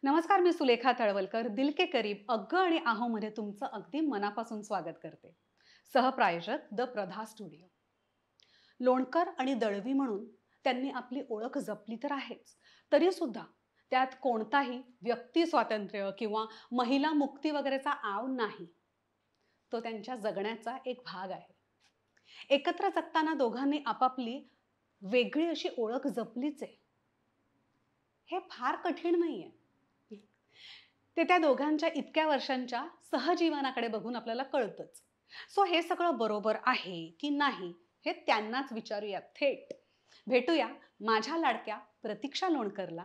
नमस्कार, मी सुलेखा तळवलकर. दिल के करीब अग्ग आणि आहो मध्ये तुमचं अगदी मनापासून स्वागत करते. सहप्रायोजक द प्रधा स्टुडिओ. लोणकर आणि दळवी म्हणून त्यांनी आपली ओळख जपली तर आहेच, तरी सुद्धा त्यात कोणताही व्यक्ती स्वातंत्र्य किंवा महिला मुक्ती वगैरेचा आव नाही. तो त्यांच्या जगण्याचा एक भाग आहे. एकत्र जगताना दोघांनी आपापली वेगळी अशी ओळख जपलीच आहे. हे फार कठीण नाहीये. ते त्या दोघांच्या इतक्या वर्षांच्या सहजीवनाकडे बघून आपल्याला कळतंच. सो हे सगळं बरोबर आहे की नाही हे त्यांनाच विचारूया थेट. भेटूया माझ्या लाडक्या प्रतीक्षा लोणकरला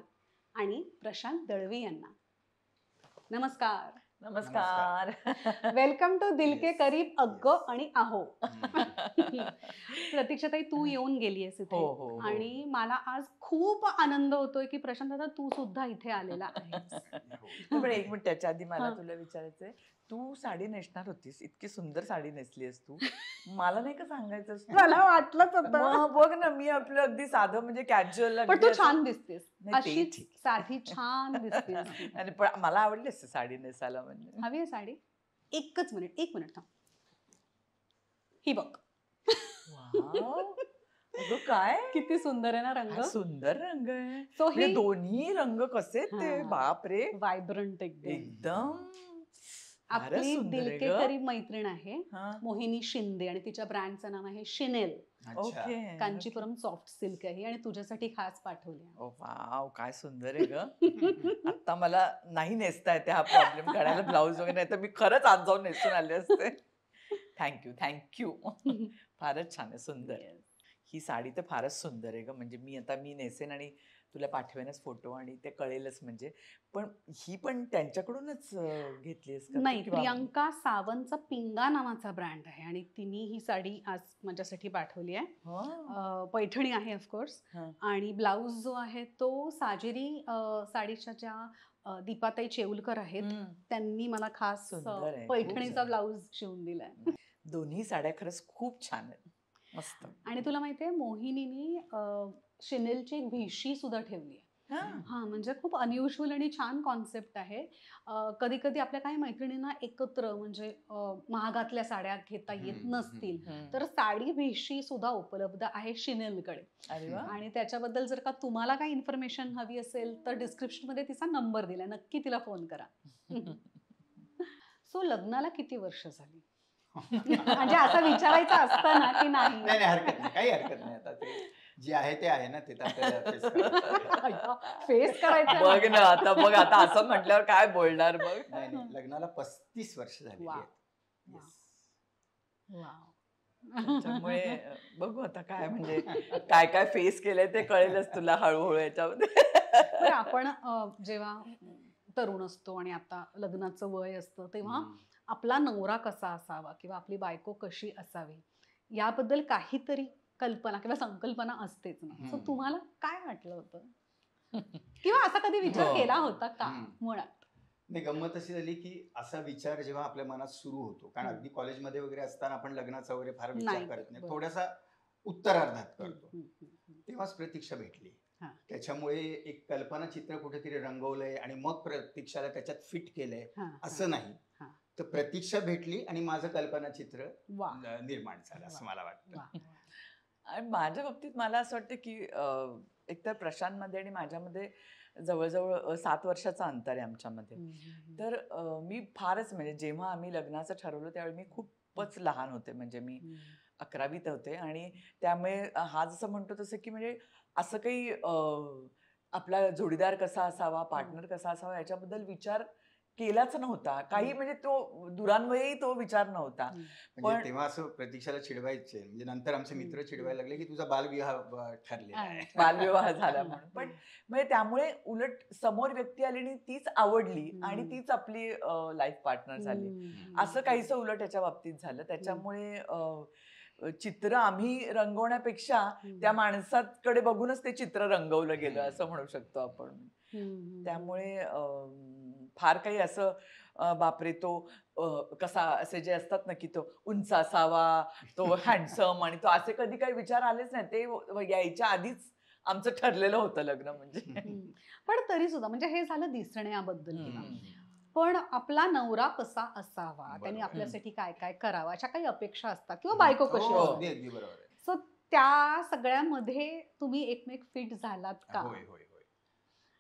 आणि प्रशांत दळवी यांना. नमस्कार. नमस्कार. वेलकम टू दिल के Yes, करीब अग्ग yes. आणि आहो. प्रतीक्षाताई, तू येऊन गेलीयस इथे हो. आणि मला आज खूप आनंद होतोय की प्रशांत दादा तू सुद्धा इथे आलेला आहेस. पण एक मिनिट त्याच्या आधी मला हा. तुला विचारायचंय, तू साडी नेसणार होतीस, इतकी सुंदर साडी नेसलीस तू, मला नाही का सांगायचं मला वाटलंच होतं. बघ ना, मी आपलं अगदी साधं म्हणजे कॅज्युअल पण तू छान दिसतेस, नाही, ते अशीच ठीक. साधी छान दिसतेस. आणि पण मला आवडली असते साडी नेसायला म्हणजे. हवी आहे साडी? एक मिनिट थांब. ही बघ. वाव. अगं काय किती सुंदर आहे ना काय रंग. सुंदर रंग आहे. सो म्हणजे ही दोन्ही रंग कसे आहेत ते, हा. बाप रे, वायब्रंट एकदम. एकदम फारच आपली सुंदर दिल आहे के ग. करीब मैत्रीण आहे हा. मोहिनी शिंदे आणि तिच्या ब्रँडचं नाव आहे Chanel. Okay. Kanchipuram soft silk आहे आणि तुझ्यासाठी खास पाठवली आहे. ओ वाव, काय सुंदर आहे ग. आता मला नाही नेसता येते हा प्रॉब्लेम काढायला ब्लाऊज वगैरे, नाही तर मी खरंच आज जाऊन नेसून आले असते. थँक्यू. फारच छान आहे, सुंदर. Yes. ही साडी तर फारच सुंदर आहे ग. म्हणजे मी नेसेन आणि तुला पाठवेनच फोटो आणि ते कळेलच म्हणजे. पण ही पण त्यांच्याकडूनच घेतलीस का तू नाही, किंवा प्रियांका सावंतचा पिंगा नावाचा ब्रँड आहे आणि तिने ही साडी आज माझ्यासाठी पाठवली आहे. हा. पैठणी आहे ऑफकोर्स. हा. आणि ब्लाऊज जो आहे तो साजेरी साडीच्या ज्या दीपाताई चेऊलकर आहेत हम्म. त्यांनी मला खास सुंदर आहे, खूप पैठणीचा सुंदर. ब्लाऊज शिवून दिलाय. दोन्ही साड्या खरंच खूप छान आहेत, मस्त. आणि तुला माहितीये मोहिनीनी शिनेलची एक भिशी सुद्धा ठेवली आहे. हा. हा, म्हणजे खूप अनयुज्युअल आणि छान कॉन्सेप्ट आहे. कधी कधी आपल्या काही मैत्रिणींना एकत्र म्हणजे महागातल्या साड्या घेता येत नसतील हम्म. तर साडी भिशी सुद्धा उपलब्ध आहे शिनेलकडे. अरे वा. आणि त्याच्याबद्दल जर का तुम्हाला काही इन्फॉर्मेशन हवी असेल तर डिस्क्रिप्शन मध्ये तिचा नंबर दिलाय, नक्की तिला फोन करा. सो लग्नाला किती वर्ष झाली? म्हणजे असं विचारायचं असतं ना की नाही? नाही हरकत नाही, काही हरकत नाही. आता ते जे आहे ते आहे ना, ते तर आपल्याला face करायचं आहे. फेस करायचं. बघ ना, आता असं म्हटल्यावर काय बोलणार बघ. नाही लग्नाला 35 वर्ष झाली वा. आहेत. वा. Yes. वाव. त्यामुळे बघू आता काय म्हणजे काय फेस केलंय ते कळेलच तुला हळूहळू याच्यामध्ये. बरं, आपण जेव्हा तरुण असतो आणि आता लग्नाचं वय असतं तेव्हा आपला नवरा कसा असावा किंवा आपली बायको कशी असावी याबद्दल काहीतरी कल्पना किंवा संकल्पना असतेच ना. सो तुम्हाला काय वाटलं होतं किंवा असा कधी विचार हो. केला होता का मुळात? नाही, गंमत अशी झाली की असा विचार जेव्हा आपल्या मनात सुरू होतो, कारण अगदी कॉलेजमध्ये वगैरे असताना आपण लग्नाचा वगैरे फार विचार नाही, करत नाही, बरोबर. थोडासा उत्तरार्धात करतो. हम्म, हम्म, हम्म. तेव्हाच प्रतीक्षा भेटली. हा. त्याच्यामुळे एक कल्पना चित्र कुठेतरी रंगवलंय आणि मग प्रतीक्षाला त्याच्यात फिट केलंय हा, हा. असं नाही. हा. तर प्रतीक्षा भेटली आणि माझं कल्पना चित्र वा. निर्माण झालं असं मला वाटतं. वा. आणि माझ्या बाबतीत मला असं वाटतं की एकतर प्रशांतमध्ये आणि माझ्यामध्ये जवळजवळ 7 वर्षाचं अंतर आहे आमच्यामध्ये. हम्म, हम्म, तर मी फारच म्हणजे जेव्हा आम्ही लग्नाचं ठरवलं त्यावेळी मी खूपच लहान होते, म्हणजे मी हम्म. 11वीत होते. आणि त्यामुळे हा जसं म्हणतो तसं की म्हणजे असं काही आपला जोडीदार कसा असावा, पार्टनर कसा असावा याच्याबद्दल विचार केलाच नव्हता काही. म्हणजे तो दुरान्वयही तो विचार नव्हता. म्हणजे पण तेव्हा असं प्रतीक्षाला चिडवायचे, म्हणजे नंतर आमचे मित्र चिडवायला लागले की तुझा बालविवाह ठरलेला आहे. बालविवाह झाला म्हणून. पण म्हणजे त्यामुळे उलट समोर व्यक्ती आली आणि तीच आवडली आणि तीच आपली लाईफ पार्टनर झाली, हम्म. असं काहीसं उलट याच्या बाबतीत झालं. त्याच्यामुळे चित्र आम्ही रंगवण्यापेक्षा त्या माणसाकडे बघूनच ते चित्र रंगवलं गेलं असं म्हणू शकतो आपण. हम्म. त्यामुळे फार काही असं बापरे तो कसा, असे जे असतात ना की तो उंच असावा, तो हँडसम आणि तो असे कधी काही विचार आलेच नाही. ते यायच्या आधीच आमचं ठरलेलं होतं लग्न म्हणजे. हम्म. पण तरी सुद्धा म्हणजे हे झालं दिसण्याबद्दल किंवा हम्म. पण आपला नवरा कसा असावा, त्यांनी बरोबर. आपल्यासाठी काय काय करावं, अशा काही अपेक्षा असतात किंवा हम्म. बायको कशी हो, असावी. अगदी बरोबर आहे. सो त्या सगळ्यामध्ये तुम्ही एकमेक फिट झालात का? होय होय होय.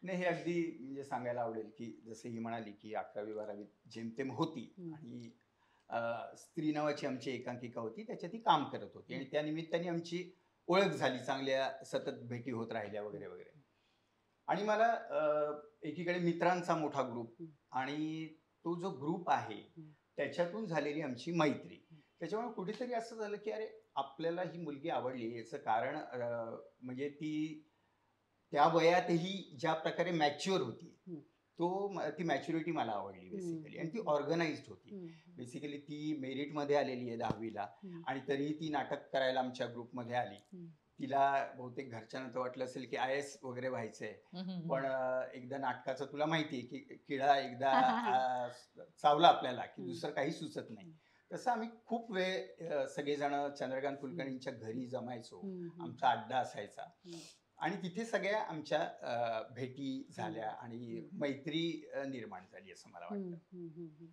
नाही, हे अगदी म्हणजे सांगायला आवडेल की जसं ही म्हणाली की 11वी-12वी जेमतेम होती हम्म. आणि स्त्री नावाची आमची एकांकिका होती, त्याच्यात ती काम करत होती आणि त्या निमित्ताने आमची ओळख झाली, चांगल्या सतत भेटी होत राहिल्या वगैरे वगैरे. आणि मला एकीकडे मित्रांचा मोठा ग्रुप हम्म. आणि तो जो ग्रुप आहे हम्म. त्याच्यातून झालेली आमची मैत्री. हम्म. त्याच्यामुळे कुठेतरी असं झालं की अरे आपल्याला ही मुलगी आवडली, याचं कारण म्हणजे ती त्या वयातही ज्या प्रकारे मॅच्युअर होती, हम्म. ती मॅच्युरिटी मला आवडली बेसिकली. आणि ती हम्म. ऑर्गनाइज्ड होती. हम्म. बेसिकली ती मेरिटमध्ये आलेली आहे 10वीला हम्म. आणि तरीही ती नाटक करायला आमच्या ग्रुपमध्ये आली. हम्म. तिला बहुतेक घरच्यांना तर वाटलं असेल की IAS वगैरे व्हायचंय, पण एकदा नाटकाचं तुला माहिती आहे की किडा एकदा चावला आपल्याला की दुसरं काही सुचत नाही. तसं आम्ही खूप वेळ सगळेजण चंद्रकांत कुलकर्णींच्या घरी जमायचो. हम्म. आमचा अड्डा असायचा हम्म. आणि तिथे सगळ्या आमच्या भेटी झाल्या आणि मैत्री निर्माण झाली असं मला हम्म. वाटतं. हम्म.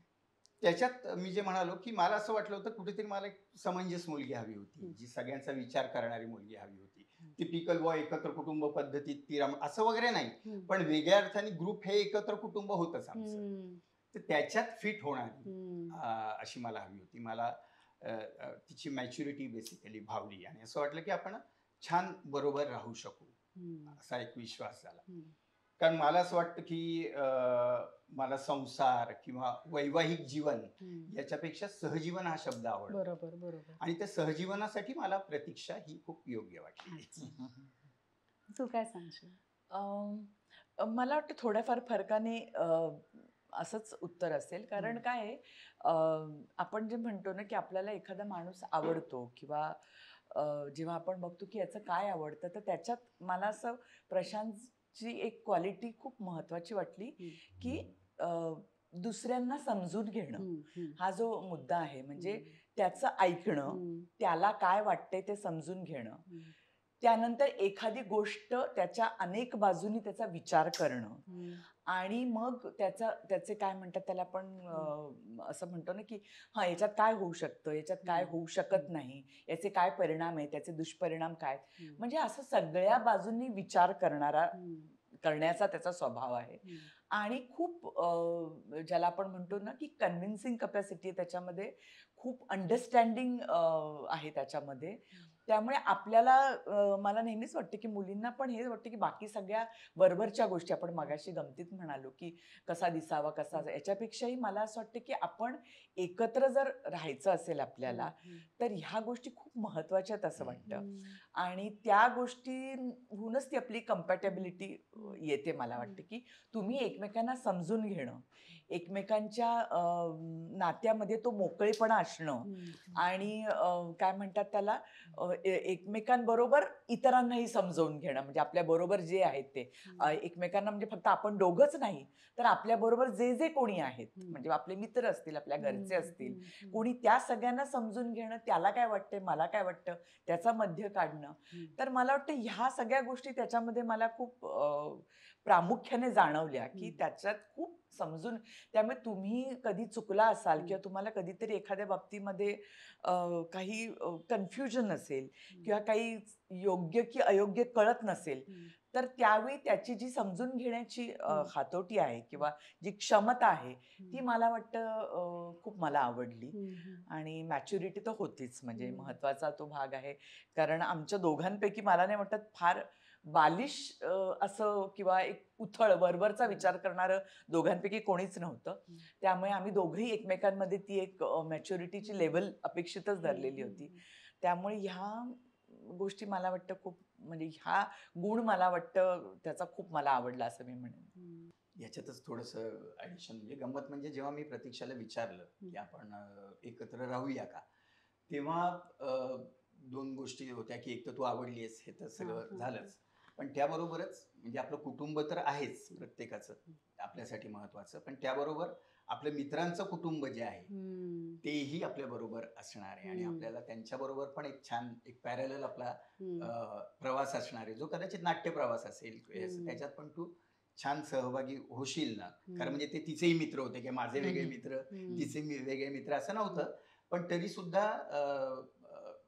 त्याच्यात मी जे म्हणालो की मला असं वाटलं होतं कुठेतरी मला एक समंजस मुलगी हवी होती, हम्म. जी सगळ्यांचा विचार करणारी मुलगी हवी होती. हम्म. टिपिकल बॉय एकत्र कुटुंब पद्धतीत ती असं वगैरे नाही, हम्म. पण वेगळ्या अर्थाने ग्रुप हे एकत्र कुटुंब होतच आमचं. हम्म. तर त्याच्यात फिट होणारी हम्म. अशी मला हवी होती. मला तिची मॅच्युरिटी बेसिकली भावली आणि असं वाटलं की आपण छान बरोबर राहू शकू, हम्म. असा एक विश्वास झाला. हम्म. कारण मला असं वाटतं की मला संसार किंवा वैवाहिक जीवन हम्म. याच्यापेक्षा सहजीवन हा शब्द आवडतो बरोबर बरोबर. आणि त्या सहजीवनासाठी मला प्रतीक्षा ही खूप योग्य वाटली. अच्छा. तू काय सांगशील? मला वाटतं थोड्याफार फरकाने असंच उत्तर असेल. कारण काय आहे, आपण जे म्हणतो ना की आपल्याला एखादा माणूस आवडतो किंवा जेव्हा आपण बघतो की याचं काय आवडतं, तर त्याच्यात मला असं प्रशांतची एक क्वालिटी खूप महत्त्वाची वाटली की दुसऱ्यांना समजून घेणं. हम्म. हम्म. हा जो मुद्दा आहे म्हणजे हम्म. त्याचं ऐकणं, हम्म. त्याला काय वाटतंय ते समजून घेणं, हम्म. त्यानंतर एखादी गोष्ट त्याच्या अनेक बाजूनी त्याचा विचार करणं हम्म. आणि मग त्याचे काय म्हणतात त्याला आपण असं म्हणतो ना की हा याच्यात काय होऊ शकतं, याच्यात काय होऊ शकत नाही, याचे काय परिणाम आहेत, त्याचे दुष्परिणाम काय, हम्म. म्हणजे असं सगळ्या बाजूंनी विचार हम्म. करण्याचा त्याचा स्वभाव आहे. हम्म. आणि खूप ज्याला आपण म्हणतो ना की कन्व्हिन्सिंग कॅपॅसिटी आहे त्याच्यामध्ये, खूप अंडरस्टँडिंग आहे त्याच्यामध्ये. त्यामुळे आपल्याला मला नेहमीच वाटते की मुलींना पण हे वाटतं की बाकी सगळ्या वरवरच्या गोष्टी आपण मगाशी गमतीत म्हणालो की कसा दिसावा कसा, याच्यापेक्षाही मला असं वाटतं की आपण एकत्र जर राहायचं असेल आपल्याला तर ह्या गोष्टी खूप महत्त्वाच्या आहेत असं वाटतं. आणि त्या गोष्टीहूनच ती आपली कम्पॅटेबिलिटी येते. मला वाटतं की तुम्ही एकमेकांना समजून घेणं, एकमेकांच्या नात्यामध्ये तो मोकळेपणा असणं आणि काय म्हणतात त्याला एकमेकांबरोबर इतरांनाही समजवून घेणं, म्हणजे आपल्या बरोबर जे आहेत ते एकमेकांना, म्हणजे फक्त आपण दोघंच नाही तर आपल्या बरोबर जे जे कोणी आहेत, म्हणजे आपले मित्र असतील, आपल्या घरचे असतील, कोणी, त्या सगळ्यांना समजून घेणं, त्याला काय वाटतंय मला काय वाटतं त्याचा मध्य काढणं. तर मला वाटतं ह्या सगळ्या गोष्टी त्याच्यामध्ये मला खूप प्रामुख्याने जाणवल्या की त्याच्यात खूप समजून, त्यामुळे तुम्ही कधी चुकला असाल किंवा तुम्हाला कधीतरी एखाद्या बाबतीमध्ये काही कन्फ्युजन असेल किंवा काही योग्य की अयोग्य कळत नसेल, तर त्यावेळी त्याची जी समजून घेण्याची हातोटी आहे किंवा जी क्षमता आहे ती मला वाटतं खूप मला आवडली. आणि मॅच्युरिटी तर होतीच, म्हणजे महत्त्वाचा तो भाग आहे. कारण आमच्या दोघांपैकी मला नाही वाटत फार बालिश असं किंवा एक उथळ वरवरचा विचार करणारं दोघांपैकी कोणीच नव्हतं. त्यामुळे आम्ही दोघंही एकमेकांमध्ये ती एक मॅच्युरिटीची लेवल अपेक्षितच धरलेली होती. त्यामुळे ह्या गोष्टी मला वाटतं खूप, म्हणजे हा गुण मला वाटतं त्याचा खूप मला आवडला असं मी म्हणेन. याच्यातच थोडंसं ॲडिशन म्हणजे गंमत म्हणजे जेव्हा मी प्रतीक्षाला विचारलं की आपण एकत्र राहूया का, तेव्हा दोन गोष्टी होत्या की एक तर तू आवडलीस, हे तर सगळं झालंच, पण त्याबरोबरच म्हणजे आपलं कुटुंब तर आहेच प्रत्येकाचं, आपल्यासाठी महत्वाचं, पण त्याबरोबर आपल्या मित्रांचं कुटुंब जे आहे हम्म, तेही आपल्या बरोबर असणार आहे आणि हम्म. आपल्याला त्यांच्याबरोबर पण एक छान एक पॅरलल आपला हम्म, प्रवास असणार आहे, जो कदाचित नाट्य प्रवास असेल. हम्म. त्याच्यात पण तू छान सहभागी होशील ना. हम्म. कारण म्हणजे ते तिचेही मित्र होते की माझे वेगळे हम्म. मित्र, हम्म. तिचे वेगळे मित्र असं नव्हतं, पण तरी सुद्धा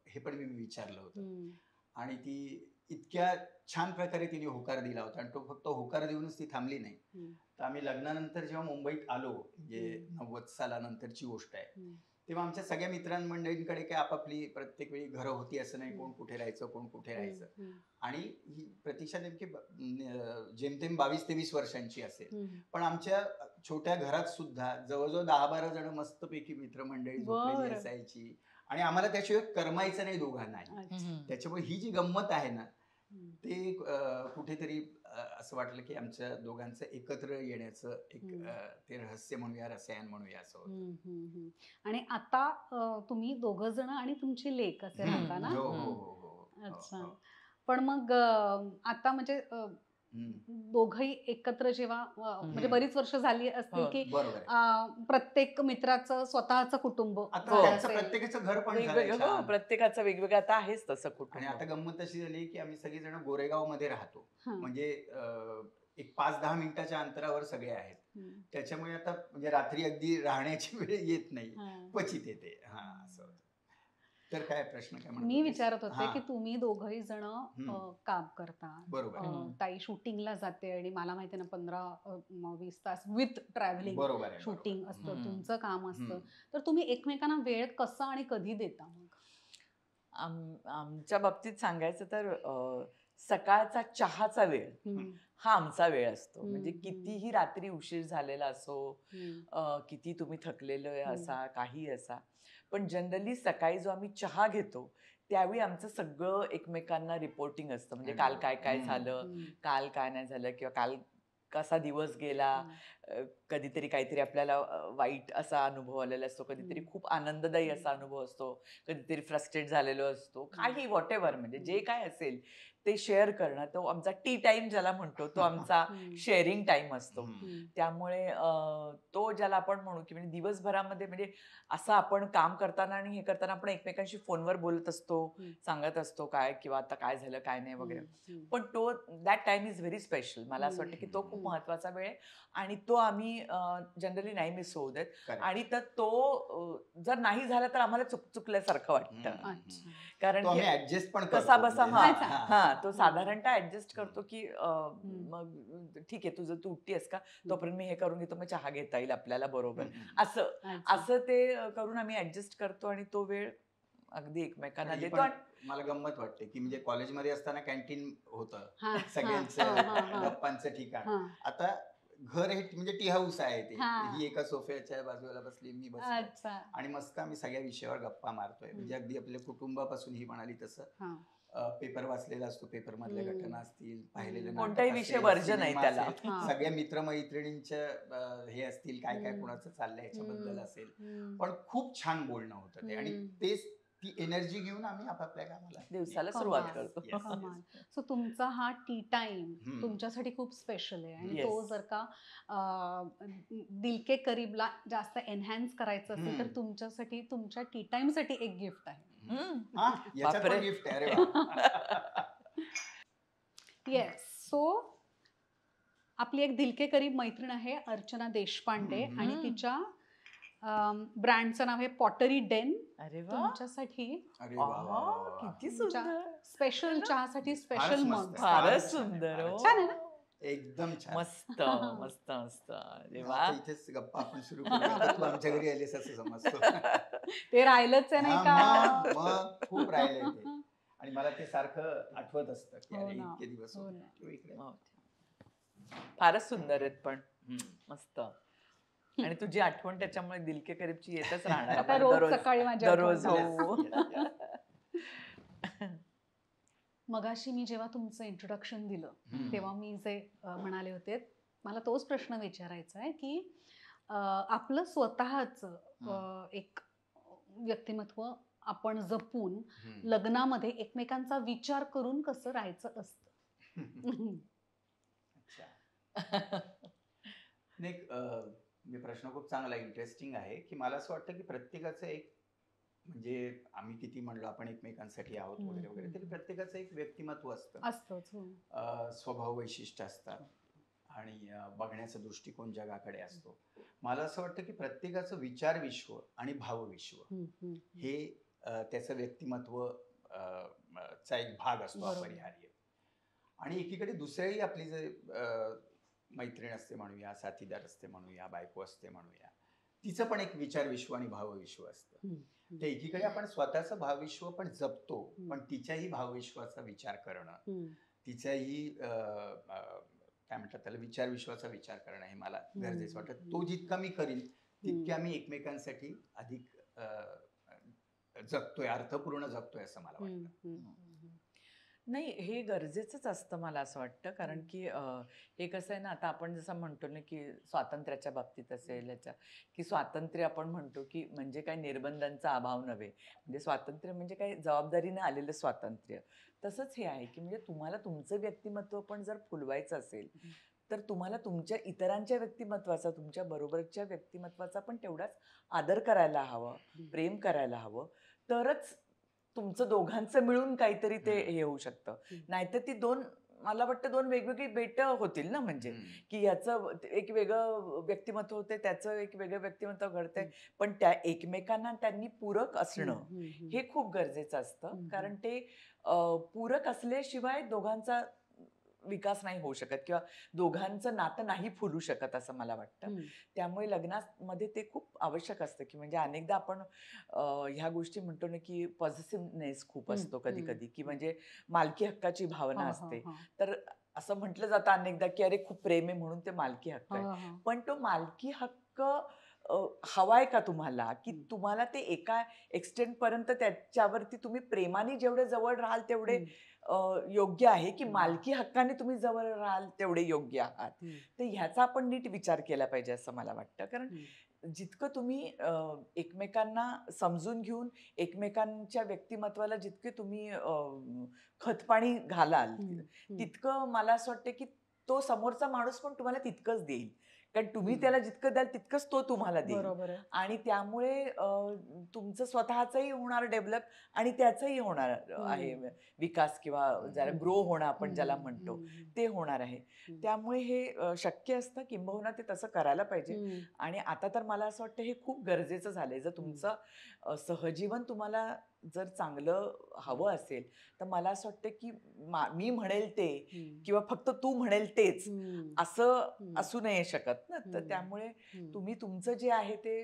हे पण मी विचारलं होतं हम्म. आणि ती इतक्या छान प्रकारे तिने होकार दिला होता आणि तो फक्त होकार देऊनच ती थांबली नाही. हम्म. तर आम्ही लग्नानंतर जेव्हा मुंबईत आलो, म्हणजे हम्म. 90 सालानंतरची गोष्ट आहे, हम्म. तेव्हा आमच्या सगळ्या मित्रांमंडळींकडे काय आपापली प्रत्येक वेळी घरं होती असं नाही, कोण कुठे राहायचं कोण कुठे राहायचं. हम्म. आणि ही प्रतीक्षा नेमकी जेमतेम 22-23 वर्षांची असेल, हम्म. पण आमच्या छोट्या घरात सुद्धा जवळजवळ 10-12 जण मस्तपैकी मित्रमंडळी झोपलेली बरं. असायची आणि आम्हाला त्याशिवाय करमायचं नाही दोघांनाही. अच्छा. त्याच्यामुळे ही जी गंमत आहे ना, हम्म. ते कुठेतरी असं वाटलं की आमच्या दोघांचं एकत्र येण्याचं एक ते रहस्य म्हणूया, रसायन म्हणूया असं होतं. हम्म. हम्म. हम्म. आणि आता तुम्ही दोघं जण आणि तुमची लेक असे राहता ना? हो हो हो अच्छा. हो. पण मग आता म्हणजे दोघही एकत्र जेव्हा म्हणजे बरीच वर्ष झाली असतील हो, की बरोबर आहे. प्रत्येक मित्राचं स्वतःचं कुटुंब आता हो. त्यांचं असेल. प्रत्येकाचं घर पण झालंय वेगवेगळं हो, छान. प्रत्येकाचं वेगवेगळं आता आहेच तसं आणि कुटुंब. आता गंमत अशी झाली की आम्ही सगळेजण गोरेगाव मध्ये राहतो. हां. म्हणजे एक 5-10 मिनिटाच्या अंतरावर सगळे आहेत. हम्म. त्याच्यामुळे आता म्हणजे रात्री अगदी राहण्याची वेळ येत नाही, हां. क्वचित येते. हा असं होतं. तर काय प्रश्न काय म्हणत मी होतीस? विचारत होते हां. की तुम्ही दोघही जण काम करता. बरोबर आहे. ताई शूटिंगला जाते आणि मला माहिती आहे ना 15-20 तास विथ ट्रॅव्हलिंग बरोबर आहे, शूटिंग बरोबर. असतं, हम्म. तुमचं काम असतं. हम्म. तर तुम्ही एकमेकांना वेळ कसा आणि कधी देता मग? आमच्या बाबतीत सांगायचं तर सकाळचा चहाचा वेळ हम्म. हा आमचा वेळ असतो. म्हणजे हम्म. कितीही रात्री उशीर झालेला असो, हम्म. किती तुम्ही थकलेलो हम्म. असा, काही असा, पण जनरली सकाळी जो आम्ही चहा घेतो त्यावेळी आमचं सगळं एकमेकांना रिपोर्टिंग असतं. म्हणजे काल काय काय झालं, हम्म. काल काय नाही झालं, किंवा काल कसा दिवस गेला. कधीतरी काहीतरी आपल्याला वाईट असा अनुभव आलेला असतो, कधीतरी खूप आनंददायी असा अनुभव असतो, कधीतरी फ्रस्ट्रेट झालेलो असतो, काही व्हॉट एव्हर, म्हणजे जे काय असेल ते शेअर करणं, तो आमचा टी टाइम ज्याला म्हणतो तो आमचा शेअरिंग टाइम असतो. त्यामुळे तो ज्याला आपण म्हणू की म्हणजे दिवसभरामध्ये म्हणजे असं आपण काम करताना आणि हे करताना आपण एकमेकांशी फोनवर बोलत असतो, सांगत असतो काय किंवा आता काय झालं काय नाही वगैरे, पण तो that time is very special. मला असं वाटतं की तो खूप महत्वाचा वेळ आहे आणि तो आम्ही जनरली नाही मिस होऊ देत. Correct. आणि तर तो जर नाही झाला तर आम्हाला चुकल्यासारखं वाटतं, कारण तो की आम्ही ऍडजस्ट पण कसा करतो. बसा म्हणजे हा तो साधारणतः ऍडजस्ट करतो की मग ठीक आहे तुझं तू उठतीयस का, तोपर्यंत मी हे करून घेतो, मग चहा घेता येईल आपल्याला बरोबर, असं ते करून आम्ही ऍडजस्ट करतो आणि तो वेळ अगदी एकमेकांना आणि देतो. पण मला गंमत वाटते की म्हणजे कॉलेजमध्ये असताना कॅन्टीन होतं हां, सगळ्यांचं हां. गप्पांचं ठिकाण. हां. आता घर हे म्हणजे टी हाऊस आहे ते. हां. ही एका सोफ्याच्या बाजूला बसली, मी बसलो अच्छा. आणि मस्त आम्ही सगळ्या विषयावर गप्पा मारतोय. म्हणजे अगदी आपल्या कुटुंबापासून ही म्हणाली तसं पेपर वाचलेला असतो, पेपर मधल्या घटना असतील, पाहिलेले कोणताही नाटक विषय असेल, वर्ज्य नाही सिनेमा त्याला. असेल, सगळ्या मित्रमैत्रिणींच्या हे असतील, काय काय कोणाचं चाललंय याच्याबद्दल असेल, पण खूप छान बोलणं होतं ते. आणि तेच ती एनर्जी घेऊन आम्ही आपापल्या कामाला दिवसाला सुरुवात करतो. सो तुमचा हा टी टाइम तुमच्यासाठी खूप स्पेशल आहे आणि तो जर का दिल के करीबला जास्त एनहॅन्स करायचं असेल तर तुमच्यासाठी तुमच्या टी टाइम साठी एक गिफ्ट आहे. याच्यात पण गिफ्ट आहे. अरे वा. येस. सो आपली एक दिल के करीब मैत्रीण आहे अर्चना देशपांडे आणि तिच्या ब्रँडचं नाव आहे पॉटरी डेन. अरे वा, तुमच्यासाठी अरे वा, किती सुंदर, स्पेशल चहासाठी स्पेशल मग. फारच सुंदर, छान आहे ना, एकदम छान, मस्त मस्त मस्त. अरे वा, इथेच गप्पा आपण सुरू करूया. तू आमच्या घरी आलीस असं समजतो. ते राहिलंच आहे नाही का? मग खूप राहिलंय ते. आणि मला ते सारखं आठवत असतं की अरे इतके दिवस इकडे. फारच सुंदर आहेत पण मस्त. आणि तुझी आठवण त्याच्यामुळे दिल के करीबची येतच राहणार आता रोज सकाळी माझ्या दररोज. मगाशी मी जेव्हा तुमचं इंट्रोडक्शन दिलं तेव्हा मी जे म्हणाले होते मला तोच प्रश्न विचारायचा आहे की आपलं स्वतःच एक व्यक्तिमत्व आपण जपून लग्नामध्ये एकमेकांचा विचार करून कसं राहायचं असतं. नाही म्हणजे प्रश्न खूप चांगला इंटरेस्टिंग आहे, की मला असं वाटतं की प्रत्येकाचं एक म्हणजे आम्ही किती म्हणलो आपण एकमेकांसाठी आहोत वगैरे वगैरे, तरी प्रत्येकाचं एक व्यक्तिमत्व असतं. असतोच. हो. स्वभाव वैशिष्ट्य असतात आणि बघण्याचा दृष्टिकोन जगाकडे असतो. मला असं वाटतं की प्रत्येकाचं विचार विश्व आणि भावविश्व हे त्याचं व्यक्तिमत्व चा एक भाग असतो बरोबर. अपरिहार्य. आणि एकीकडे दुसऱ्याही आपली जे मैत्रीण असते म्हणूया, साथीदार असते म्हणूया, बायको असते म्हणूया, तिचं पण एक विचार विश्व आणि भावविश्व असतं. तर एकीकडे आपण स्वतःचं भावविश्व पण जपतो, पण तिच्याही भावविश्वाचा विचार करणं, तिच्याही काय म्हणतात त्याला विचार विश्वाचा विचार करणं हे मला गरजेचं वाटतं. तो जितका मी करीन तितके आम्ही एकमेकांसाठी अधिक जगतोय, अर्थपूर्ण जगतोय असं मला वाटतं. नाही, हे गरजेचंच असतं मला असं वाटतं. कारण की हे कसं आहे ना, आता आपण जसं म्हणतो ना, की स्वातंत्र्याच्या बाबतीत असेल याच्या, की स्वातंत्र्य आपण म्हणतो की म्हणजे काय निर्बंधांचा अभाव नव्हे. म्हणजे स्वातंत्र्य म्हणजे काय जबाबदारीने आलेलं स्वातंत्र्य. तसंच हे आहे, की म्हणजे तुम्हाला तुमचं व्यक्तिमत्व पण जर फुलवायचं असेल, तर तुम्हाला तुमच्या इतरांच्या व्यक्तिमत्वाचा, तुमच्या बरोबरच्या व्यक्तिमत्वाचा पण तेवढाच आदर करायला हवं, प्रेम करायला हवं. तरच तुमचं दोघांचं मिळून काहीतरी ते हे होऊ शकतं. नाहीतर ती मला वाटतं दोन वेगवेगळी बेटं होतील ना, म्हणजे की याचं एक वेगळं व्यक्तिमत्व होते, त्याचं एक वेगळं व्यक्तिमत्व घडतंय, पण त्या एकमेकांना त्यांनी पूरक असणं हे खूप गरजेचं असतं. कारण ते पूरक असल्याशिवाय दोघांचा विकास नाही होऊ शकत किंवा दोघांचं नातं नाही फुलू शकत असं मला वाटतं. त्यामुळे लग्नामध्ये ते खूप आवश्यक असतं, की म्हणजे अनेकदा आपण ह्या गोष्टी म्हणतो ना, की पॉझिटिव्हनेस खूप असतो कधी कधी, की म्हणजे मालकी हक्काची भावना असते. तर असं म्हटलं जातं अनेकदा, की अरे खूप प्रेम आहे म्हणून ते मालकी हक्क आहे. पण तो मालकी हक्क हवाय का तुम्हाला, की तुम्हाला ते एका एक्सटेंट पर्यंत त्याच्यावरती तुम्ही प्रेमाने जेवढे जवळ राहाल तेवढे योग्य आहे, की मालकी हक्काने तुम्ही जवळ राहाल तेवढे योग्य आहात. तर ह्याचा आपण नीट विचार केला पाहिजे असं मला वाटतं. कारण जितकं तुम्ही एकमेकांना समजून घेऊन एकमेकांच्या व्यक्तिमत्वाला जितके तुम्ही खतपाणी घालाल, तितकं मला असं वाटतं, की तो समोरचा माणूस पण तुम्हाला तितकंच देईल. कारण तुम्ही त्याला जितकं द्याल तितकंच तो तुम्हाला देईल. बरोबर आहे. आणि त्यामुळे तुमचं स्वतःचंही होणार डेव्हलप आणि त्याचंही होणार आहे विकास किंवा जरा ग्रो होणं आपण ज्याला म्हणतो ते होणार आहे. त्यामुळे हे शक्य असतं, किंबहुना ते तसं करायला पाहिजे. आणि आता तर मला असं वाटतं हे खूप गरजेचं झालंय. जर तुमचं सहजीवन तुम्हाला जर चांगलं हवं असेल, तर मला असं वाटतं की मी म्हणेल ते किंवा फक्त तू म्हणेल तेच असं असू नाही शकत ना. तर त्यामुळे तुम्ही तुमचं जे आहे ते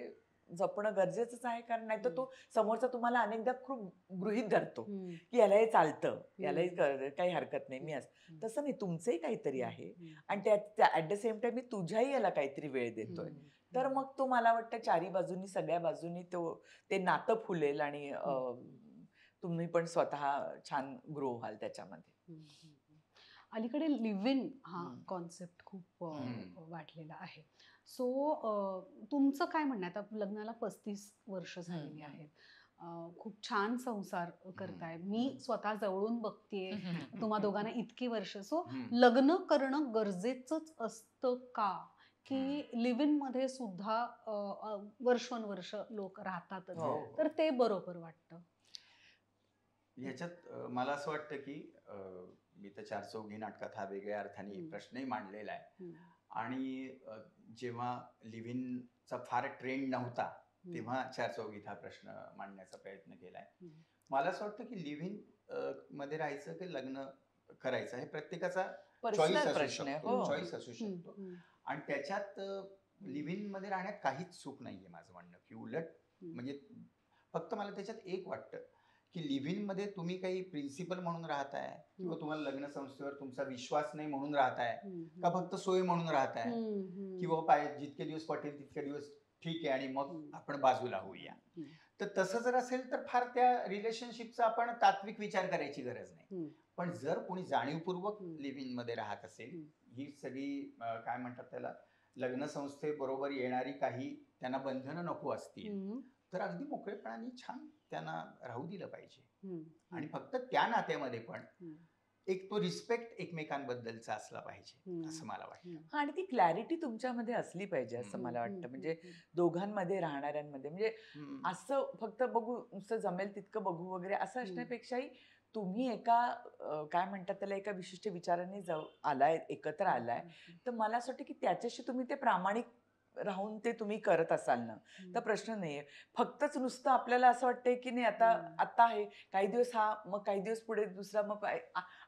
जपणं गरजेचंच आहे. कारण नाही तर तो समोरचा तुम्हाला अनेकदा खूप गृहीत धरतो की याला हे चालतं, यालाही काही हरकत नाही, मी तसं नाही, तुमचंही काहीतरी आहे आणि त्या ऍट द सेम टाइम मी तुझ्याही याला काहीतरी वेळ देतोय. तर मग तो मला वाटतं चारी बाजूनी सगळ्या बाजूनी ते नातं फुलेल आणि तुम्ही पण स्वतः छान ग्रो व्हाल त्याच्यामध्ये. अलीकडे लिव्ह इन हा कॉन्सेप्ट खूप वाढलेला आहे. सो तुमचं काय म्हणणं आहे? आता लग्नाला 35 वर्ष झालेली आहेत. खूप छान संसार करताय. मी स्वतः जवळून बघतेय तुम्हा दोघांना इतकी वर्ष. सो लग्न करणं गरजेचंच असतं का? की लिव्ह इन मध्ये सुद्धा वर्षोनवर्ष लोक राहतातच, तर ते बरोबर वाटतं? ह्याच्यात मला असं वाटतं की मी तर चार चौघी नाटकात हा वेगळ्या अर्थाने प्रश्नही मांडलेला आहे. आणि जेव्हा लिव्ह इनचा फार ट्रेंड नव्हता तेव्हा चार चौघीत हा प्रश्न मांडण्याचा प्रयत्न केलाय. मला असं वाटतं की लिव्ह इन मध्ये राहायचं की लग्न करायचं हे प्रत्येकाचा चॉईस असू शकतो, चॉईस असू शकतो. आणि त्याच्यात लिव्ह इन मध्ये राहण्यात काहीच चूक नाहीये माझं म्हणणं, की उलट म्हणजे फक्त मला त्याच्यात एक वाटतं की लिव्ह इन मध्ये तुम्ही काही प्रिन्सिपल म्हणून राहताय किंवा तुम्हाला लग्न संस्थेवर तुमचा विश्वास नाही म्हणून राहताय का फक्त सोय म्हणून राहताय किंवा जितके दिवस पटेल तितके दिवस ठीक आहे आणि मग आपण बाजूला होऊया. तर तसं जर असेल तर फार त्या रिलेशनशिपचा आपण तात्विक विचार करायची गरज नाही. पण जर कोणी जाणीवपूर्वक लिव्ह इन मध्ये राहत असेल, ही सगळी काय म्हणतात त्याला लग्न संस्थेबरोबर येणारी काही त्यांना बंधनं नको असतील, तर अगदी मोकळेपणाने छान त्यांना राहू दिलं पाहिजे. आणि फक्त त्या नात्यामध्ये पण एक तो रिस्पेक्ट एकमेकांबद्दलचा असला पाहिजे हम्म. असं मला वाटतं. आणि ती क्लॅरिटी तुमच्यामध्ये असली पाहिजे असं हम्म, मला हम्म, वाटतं. हम्म, म्हणजे हम्म. दोघांमध्ये राहणाऱ्यांमध्ये म्हणजे हम्म. असं फक्त बघू नुसतं जमेल तितकं बघू वगैरे असं हम्म. असण्यापेक्षाही तुम्ही एका काय म्हणतात त्याला एका विशिष्ट विचाराने आलाय एकत्र आलाय हम्म. तर मला असं वाटतं की त्याच्याशी तुम्ही ते प्रामाणिक राहून ते तुम्ही करत असाल ना तर प्रश्न नाहीये. फक्तच नुसतं आपल्याला असं वाटतंय की नाही आता हम्म. आता आहे काही दिवस हा मग काही दिवस पुढे दुसरा मग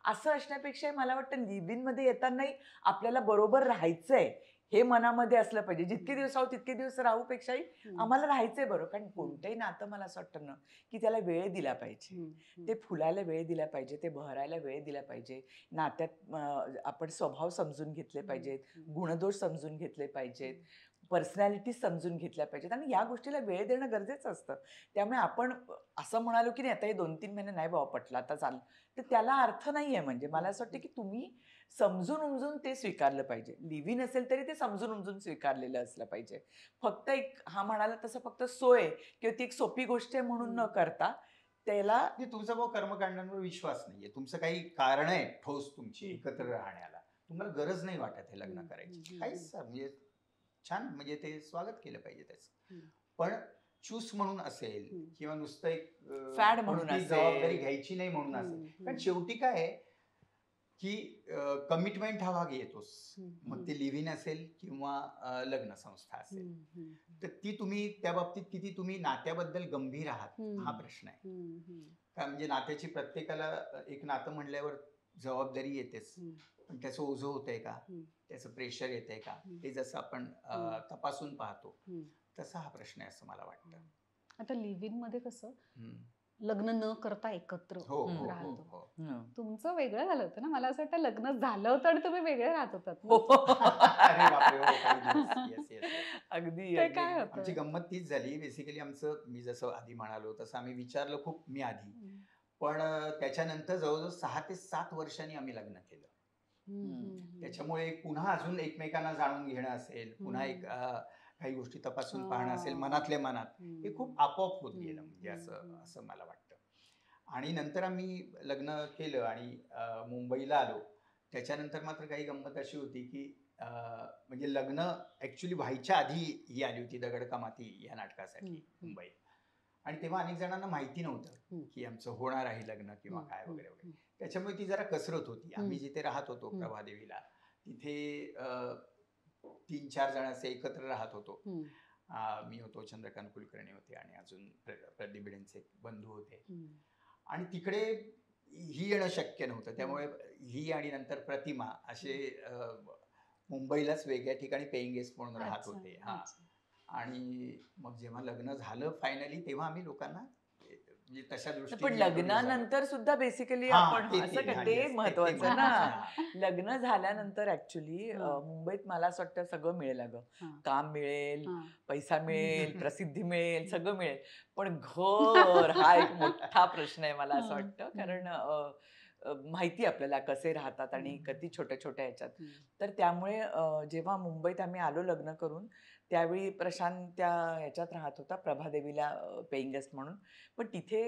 असं असण्यापेक्षा मला वाटतं लिव्ह इन मध्ये येतानाही आपल्याला बरोबर राहायचंय हे मनामध्ये असलं पाहिजे. जितके दिवस राहू तितके दिवस राहूपेक्षाही हम्म. आम्हाला राहायचंय बरोबर. कारण कोणतंही नातं मला असं वाटतं ना की त्याला वेळ दिला पाहिजे. हम्म. ते फुलायला वेळ दिला पाहिजे, ते बहरायला वेळ दिला पाहिजे. नात्यात आपण स्वभाव समजून घेतले पाहिजेत, गुणदोष समजून घेतले पाहिजेत, पर्सनॅलिटी समजून घेतल्या पाहिजेत आणि या गोष्टीला वेळ देणं गरजेचं असतं. त्यामुळे आपण असं म्हणालो की नाही आता हे 2-3 महिने नाही बाबा पटलं आता चाल तर त्याला अर्थ नाहीये. म्हणजे मला असं वाटतं की तुम्ही समजून उमजून ते स्वीकारलं पाहिजे. लिव्ह इन असेल तरी ते समजून उमजून स्वीकारलेलं असलं पाहिजे. फक्त एक हा म्हणाला तसं फक्त सोय किंवा ती एक सोपी गोष्ट आहे म्हणून न करता त्याला म्हणजे तुमचा भाऊ कर्मकांडांवर विश्वास नाहीये, तुमचं काही कारण आहे ठोस तुमची एकत्र राहण्याला, तुम्हाला गरज नाही वाटत हे लग्न करायची, काहीच म्हणजे छान, म्हणजे ते स्वागत केलं पाहिजे त्याचं. पण चूस म्हणून असेल किंवा नुसतं एक फॅड म्हणून कोणतीही असेल. जबाबदारी घ्यायची नाही म्हणून असेल. कारण शेवटी काय आहे की कमिटमेंट हा भाग येतोच. मग ते लिव्ह इन असेल किंवा लग्न संस्था असेल, तर ती तुम्ही त्या बाबतीत किती तुम्ही नात्याबद्दल गंभीर आहात हा प्रश्न आहे. का म्हणजे नात्याची प्रत्येकाला एक नातं म्हणल्यावर जबाबदारी येतेच, पण त्याचं ओझं होतंय का, त्याचं प्रेशर येतंय का, हे जसं आपण तपासून पाहतो तसा हा प्रश्न आहे असं मला वाटतं. आता लिव्ह इन मध्ये कसं लग्न न करता एकत्र हो हो हो राहतो. हो. तुमचं वेगळं झालं होतं ना. मला असं वाटतं लग्न झालं होतं आणि तुम्ही वेगळे राहत होतात ना? अरे बापरे, हो, काही दिवस. Yes, yes, yes. अगदी ते काय अगदी. आमची होतं? गंमत तीच झाली बेसिकली. आमचं, मी जसं आधी म्हणालो तसं आम्ही विचारलं खूप मी आधी, पण त्याच्यानंतर जवळजवळ 6 ते 7 वर्षांनी आम्ही लग्न केलं. त्याच्यामुळे पुन्हा अजून एकमेकांना जाणून घेणं असेल, पुन्हा एक काही गोष्टी तपासून पाहणं असेल मनातल्या मनात, हे खूप आपोआप होत गेलं, म्हणजे असं असं मला वाटतं. आणि नंतर आम्ही लग्न केलं आणि मुंबईला आलो. त्याच्यानंतर मात्र काही गंमत अशी होती की म्हणजे लग्न ऍक्च्युली व्हायच्या आधी ही आली होती दगड का माती या नाटकासाठी मुंबईत. आणि तेव्हा अनेक जणांना माहिती नव्हतं की आमचं होणार आहे लग्न किंवा काय वगैरे वगैरे. त्याच्यामुळे ती जरा कसरत होती. आम्ही जिथे राहत होतो प्रभादेवीला, तिथे 3-4 जण असे एकत्र राहत होतो. मी होतो, चंद्रकांत कुलकर्णी होते आणि अजून प्रदीप भिडेंचे बंधू होते. आणि तिकडे ही येणं शक्य नव्हतं. त्यामुळे ही आणि नंतर प्रतिमा असे मुंबईलाच वेगळ्या ठिकाणी पेईंग गेस्ट म्हणून राहत होते. हा. आणि मग जेव्हा लग्न झालं फायनली, तेव्हा आम्ही लोकांना म्हणजे तशा पण दृष्टीने लग्नानंतर सुद्धा बेसिकली हा, आपण ते- असं ते- का हा, ते yes, ते- महत्वाचं ते ना. महत्वाचं. लग्न झाल्यानंतर ऍक्च्युली मुंबईत मला असं वाटतं सगळं मिळेल अगं. काम मिळेल, पैसा मिळेल, प्रसिद्धी मिळेल, सगळं मिळेल. पण घर हा एक मोठा प्रश्न आहे मला असं वाटतं. कारण माहिती आपल्याला कसे राहतात आणि किती छोट्या छोट्या ह्याच्यात. तर त्यामुळे जेव्हा मुंबईत आम्ही आलो लग्न करून, त्यावेळी प्रशांत त्या ह्याच्यात राहत होता प्रभादेवीला पेईंग गेस्ट म्हणून. पण तिथे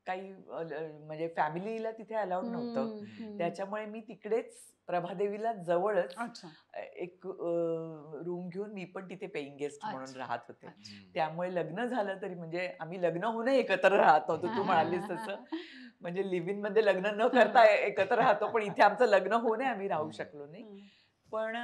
काही म्हणजे फॅमिलीला तिथे अलाउड नव्हतं. त्याच्यामुळे मी तिकडेच प्रभादेवीला जवळच एक रूम घेऊन मी पण तिथे पेईंग गेस्ट म्हणून राहत होते. त्यामुळे लग्न झालं तरी म्हणजे आम्ही लग्न होऊनही एकत्र राहत नव्हतो. तू म्हणालीस तसं म्हणजे लिव्ह इन मध्ये लग्न न करता एकत्र राहतो, पण इथे आमचं लग्न होऊनही आम्ही राहू शकलो नाही. पण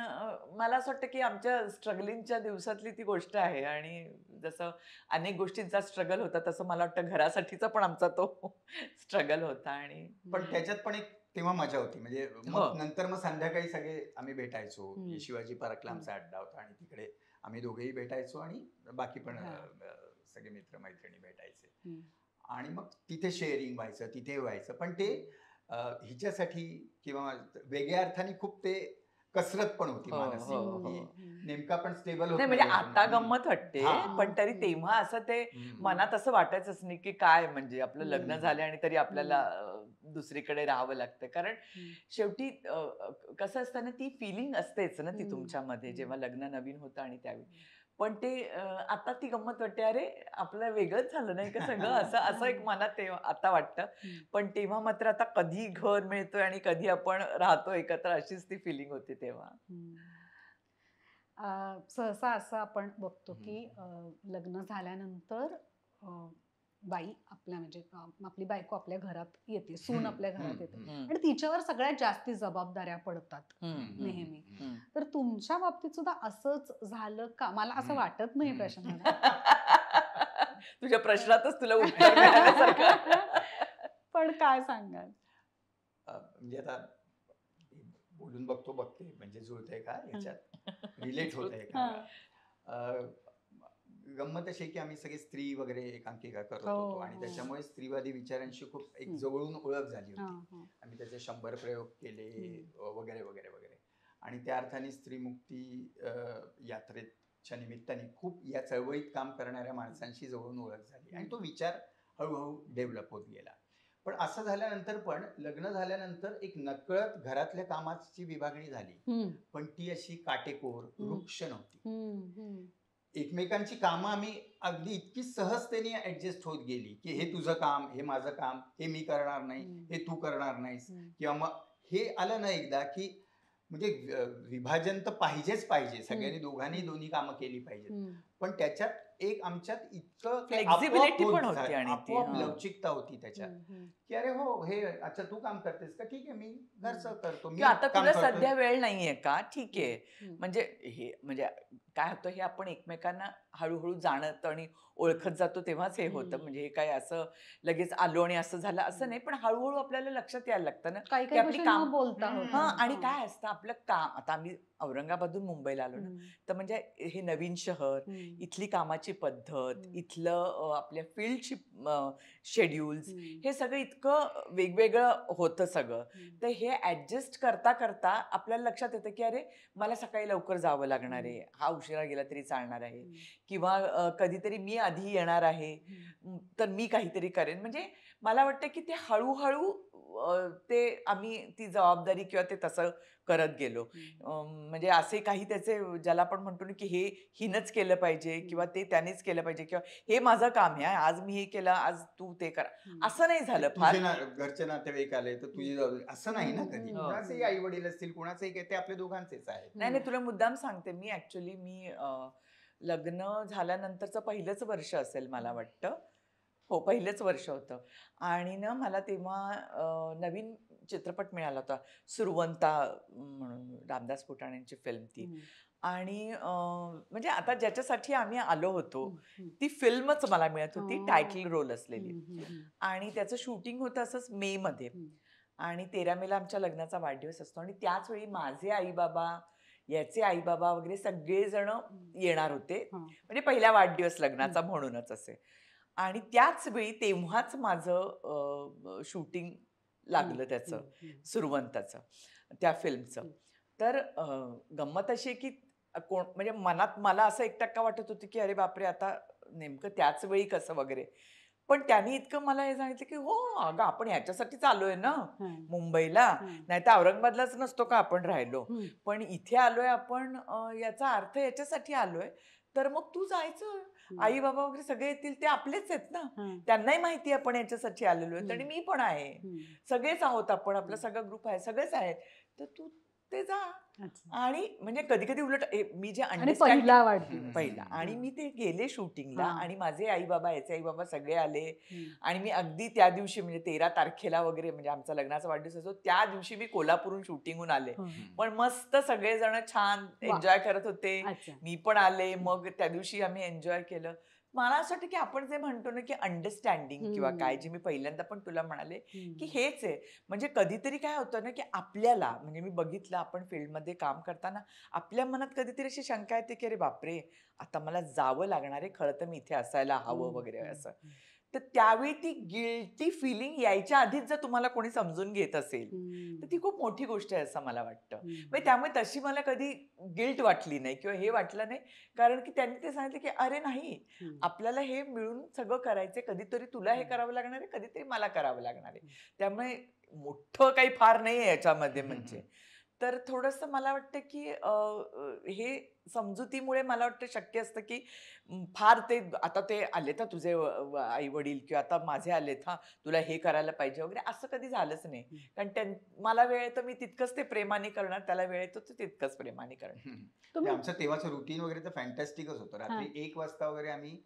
मला असं वाटतं की आमच्या स्ट्रगलिंगच्या दिवसातली ती गोष्ट आहे. आणि जसं अनेक गोष्टींचा स्ट्रगल होता तसं मला वाटतं घरासाठीचा पण आमचा तो स्ट्रगल होता. आणि पण त्याच्यात पण एक तेव्हा मजा होती. म्हणजे मग नंतर मग संध्याकाळी सगळे आम्ही भेटायचो. शिवाजी पार्कला आमचा अड्डा होता आणि तिकडे आम्ही दोघेही भेटायचो आणि बाकी पण सगळे मित्रमैत्रिणी भेटायचे. आणि मग तिथे शेअरिंग व्हायचं, तिथे व्हायचं. पण ते हिच्यासाठी किंवा वेगळ्या अर्थाने खूप ते कसरत पण होती मानसिक, की नेमका पण स्टेबल होत नाही म्हणजे आता गंमत वाटते, पण तरी तेव्हा असं ते मनात असं वाटायचंच नाही की काय म्हणजे आपलं लग्न झालं आणि तरी आपल्याला दुसरीकडे राहावं लागतं. कारण शेवटी कसं असतं ना, ती फिलिंग असतेच ना ती तुमच्यामध्ये जेव्हा लग्न नवीन होतं आणि त्यावेळी. पण ते आता ती गंमत वाटते, अरे आपलं वेगळंच झालं नाही का सगळं, असं असं एक मनात तेव्हा आता वाटतं. पण तेव्हा मात्र आता कधी घर मिळतोय आणि कधी आपण राहतो एकत्र, अशीच ती फिलिंग होती तेव्हा. सहसा असं आपण बघतो की लग्न झाल्यानंतर बाई आपल्या म्हणजे आपली बायको आपल्या घरात येते, सून आपल्या घरात येते आणि तिच्यावर सगळ्यात जास्ती जबाबदाऱ्या पडतात नेहमी. तर तुमच्या बाबतीत सुद्धा असंच झालं का? मला असं वाटत नाही प्रश्न. तुझ्या प्रश्नातच तुला उत्तर मिळाल्यासारखं. पण काय सांगाल? म्हणजे आता बोलून बघते म्हणजे जुळतंय का याच्यात, रिलेट होत आहे का? गंमत अशी आहे की आम्ही सगळे स्त्री वगैरे एकांकिका करत होतो आणि त्याच्यामुळे स्त्रीवादी विचारांशी खूप एक जवळून ओळख झाली होती. आम्ही त्याचे 100 प्रयोग केले वगैरे वगैरे वगैरे. आणि त्या अर्थाने स्त्रीमुक्ती यात्रेच्या निमित्ताने खूप या चळवळीत काम करणाऱ्या माणसांशी जवळून ओळख झाली आणि तो विचार हळूहळू डेव्हलप होत गेला. पण असं झाल्यानंतर पण लग्न झाल्यानंतर एक नकळत घरातल्या कामाची विभागणी झाली, पण ती अशी काटेकोर वृक्ष नव्हती. एकमेकांची कामं आम्ही अगदी इतकी सहजतेने ऍडजस्ट होत गेली की हे तुझं काम, हे माझं काम, हे मी करणार नाही, हे तू करणार नाहीस, किंवा मग हे आलं ना एकदा की म्हणजे विभाजन तर पाहिजे, सगळ्यांनी दोघांनी दोन्ही कामं केली पाहिजेत, पण त्याच्यात एक आमच्यात इतकं फ्लेक्झिबिलिटी पण होती आणि आपोआप लवचिकता होती त्याच्यात की अरे हो हे अच्छा तू काम करतेस का, ठीक आहे मी घरचं करतो, मी आता काम तुला करतोय. सध्या वेळ नाहीये का, ठीक आहे. म्हणजे हे म्हणजे काय होतं, हे आपण एकमेकांना हळूहळू जाणत आणि ओळखत जातो तेव्हाच हे होतं. म्हणजे हे काय असं लगेच आलो आणि असं झालं असं नाही, पण हळूहळू आपल्याला लक्षात यायला लागतं ना की आपली काम बोलता आणि काय असतं आपलं काम. आता आम्ही औरंगाबादहून मुंबईला आलो ना, तर म्हणजे हे नवीन शहर, इथली कामाची पद्धत, इथलं आपल्या फील्डची शेड्यूल्स, हे सगळं इतकं वेगवेगळं होतं सगळं. तर हे ऍडजस्ट करता करता आपल्याला लक्षात येतं की अरे मला सकाळी लवकर जावं लागणार आहे, हा उशिरा गेला तरी चालणार आहे, किंवा कधीतरी मी आधी येणार आहे तर मी काहीतरी करेन. म्हणजे मला वाटतं की ते हळूहळू ते आम्ही ती जबाबदारी किंवा ते तसं करत गेलो. म्हणजे असे काही त्याचे ज्याला आपण म्हणतो ना की हे हिनच केलं पाहिजे किंवा ते त्यानेच केलं पाहिजे किंवा हे माझं काम आहे, आज मी हे केलं, आज तू ते कर, असं नाही झालं. फार घरचे नातेवाईक आले तर तुझी जबाबदारी असं नाही ना कधी. कुणाचेही आई वडील असतील, कुणाचंही काय, ते आपले दोघांचेच आहेत. नाही तुला मुद्दाम सांगते, मी ऍक्च्युली लग्न झाल्यानंतरचं पहिलंच वर्ष असेल मला वाटतं, हो पहिलंच वर्ष होतं. आणि ना मला तेव्हा नवीन चित्रपट मिळाला होता, सुरवंता म्हणून, रामदास फुटाण्यांची फिल्म ती. आणि म्हणजे आता ज्याच्यासाठी आम्ही आलो होतो ती फिल्मच मला मिळत होती, टायटल रोल असलेली. आणि त्याचं शूटिंग होतं असंच मे मध्ये, आणि 13 मेला आमच्या लग्नाचा वाढदिवस असतो. आणि त्याच वेळी माझे आई बाबा, याचे आई बाबा वगैरे सगळेजण येणार होते, म्हणजे पहिला वाढदिवस लग्नाचा म्हणूनच असे. आणि त्याच वेळी तेव्हाच माझं शूटिंग लागलं त्याचं, सुरवंताचं, त्या फिल्मचं. तर गंमत अशी आहे की म्हणजे मनात मला असं 1% वाटत होतं की अरे बापरे आता नेमकं त्याच वेळी कसं वगैरे. पण त्यांनी इतकं मला हे सांगितलं की हो अगं आपण ह्याच्यासाठीच आलोय ना मुंबईला, नाही तर औरंगाबादलाच नसतो का आपण राहिलो, पण इथे आलोय आपण, याचा अर्थ याच्यासाठी आलोय, तर मग तू जायचं, आई बाबा वगैरे सगळे येतील, ते आपलेच आहेत ना, त्यांनाही माहिती आपण याच्यासाठी आलेलो आहे आणि मी पण आहे, सगळेच आहोत आपण, आपला सगळा ग्रुप आहे, सगळेच आहेत, तर तू ते जा. आणि म्हणजे कधी कधी उलट मी जे अंडरस्टँडिंग पहिला, आणि मी ते गेले शूटिंगला आणि माझे आई बाबा, याचे आई बाबा सगळे आले. आणि मी अगदी त्या दिवशी म्हणजे 13 तारखेला वगैरे, म्हणजे आमचा लग्नाचा वाढदिवस असतो त्या दिवशी मी कोल्हापूरहून शूटिंगहून आले. पण मस्त सगळेजण छान एन्जॉय करत होते, मी पण आले, मग त्या दिवशी आम्ही एन्जॉय केलं. मला असं वाटतं की आपण जे म्हणतो ना की अंडरस्टँडिंग किंवा काय, जे मी पहिल्यांदा पण तुला म्हणाले की हेच आहे. म्हणजे कधीतरी काय होतं ना की आपल्याला, म्हणजे मी बघितलं आपण फील्डमध्ये काम करताना आपल्या मनात कधीतरी अशी शंका येते की अरे बापरे आता मला जावं लागणार आहे, खरं तर मी इथे असायला हवं वगैरे असं. तर त्यावेळी ती गिल्टी फिलिंग यायच्या आधीच जर तुम्हाला कोणी समजून घेत असेल तर ती खूप मोठी गोष्ट आहे असं मला वाटतं. म्हणजे त्यामुळे तशी मला कधी गिल्ट वाटली नाही किंवा हे वाटलं नाही, कारण की त्यांनी ते सांगितलं की अरे नाही, आपल्याला हे मिळून सगळं करायचंय, कधीतरी तुला हे करावं लागणार आहे, कधीतरी मला करावं लागणार आहे, त्यामुळे मोठं काही फार नाही आहे याच्यामध्ये. म्हणजे तर थोडंसं मला वाटतं की हे समजुतीमुळे मला वाटतं शक्य असतं की फार ते आता ते आलेत हा तुझे आई वडील किंवा आता माझे आलेत हा तुला हे करायला पाहिजे वगैरे असं कधी झालंच नाही. कारण मला वेळ येतो मी तितकंच ते प्रेमाने करणार, त्याला वेळ येतो तो तितकंच प्रेमाने करणार. म्हणजे आमचं तेव्हाचं रुटीन वगैरे तर फॅन्टॅस्टिकच होतं. रात्री 1 वाजता वगैरे आम्ही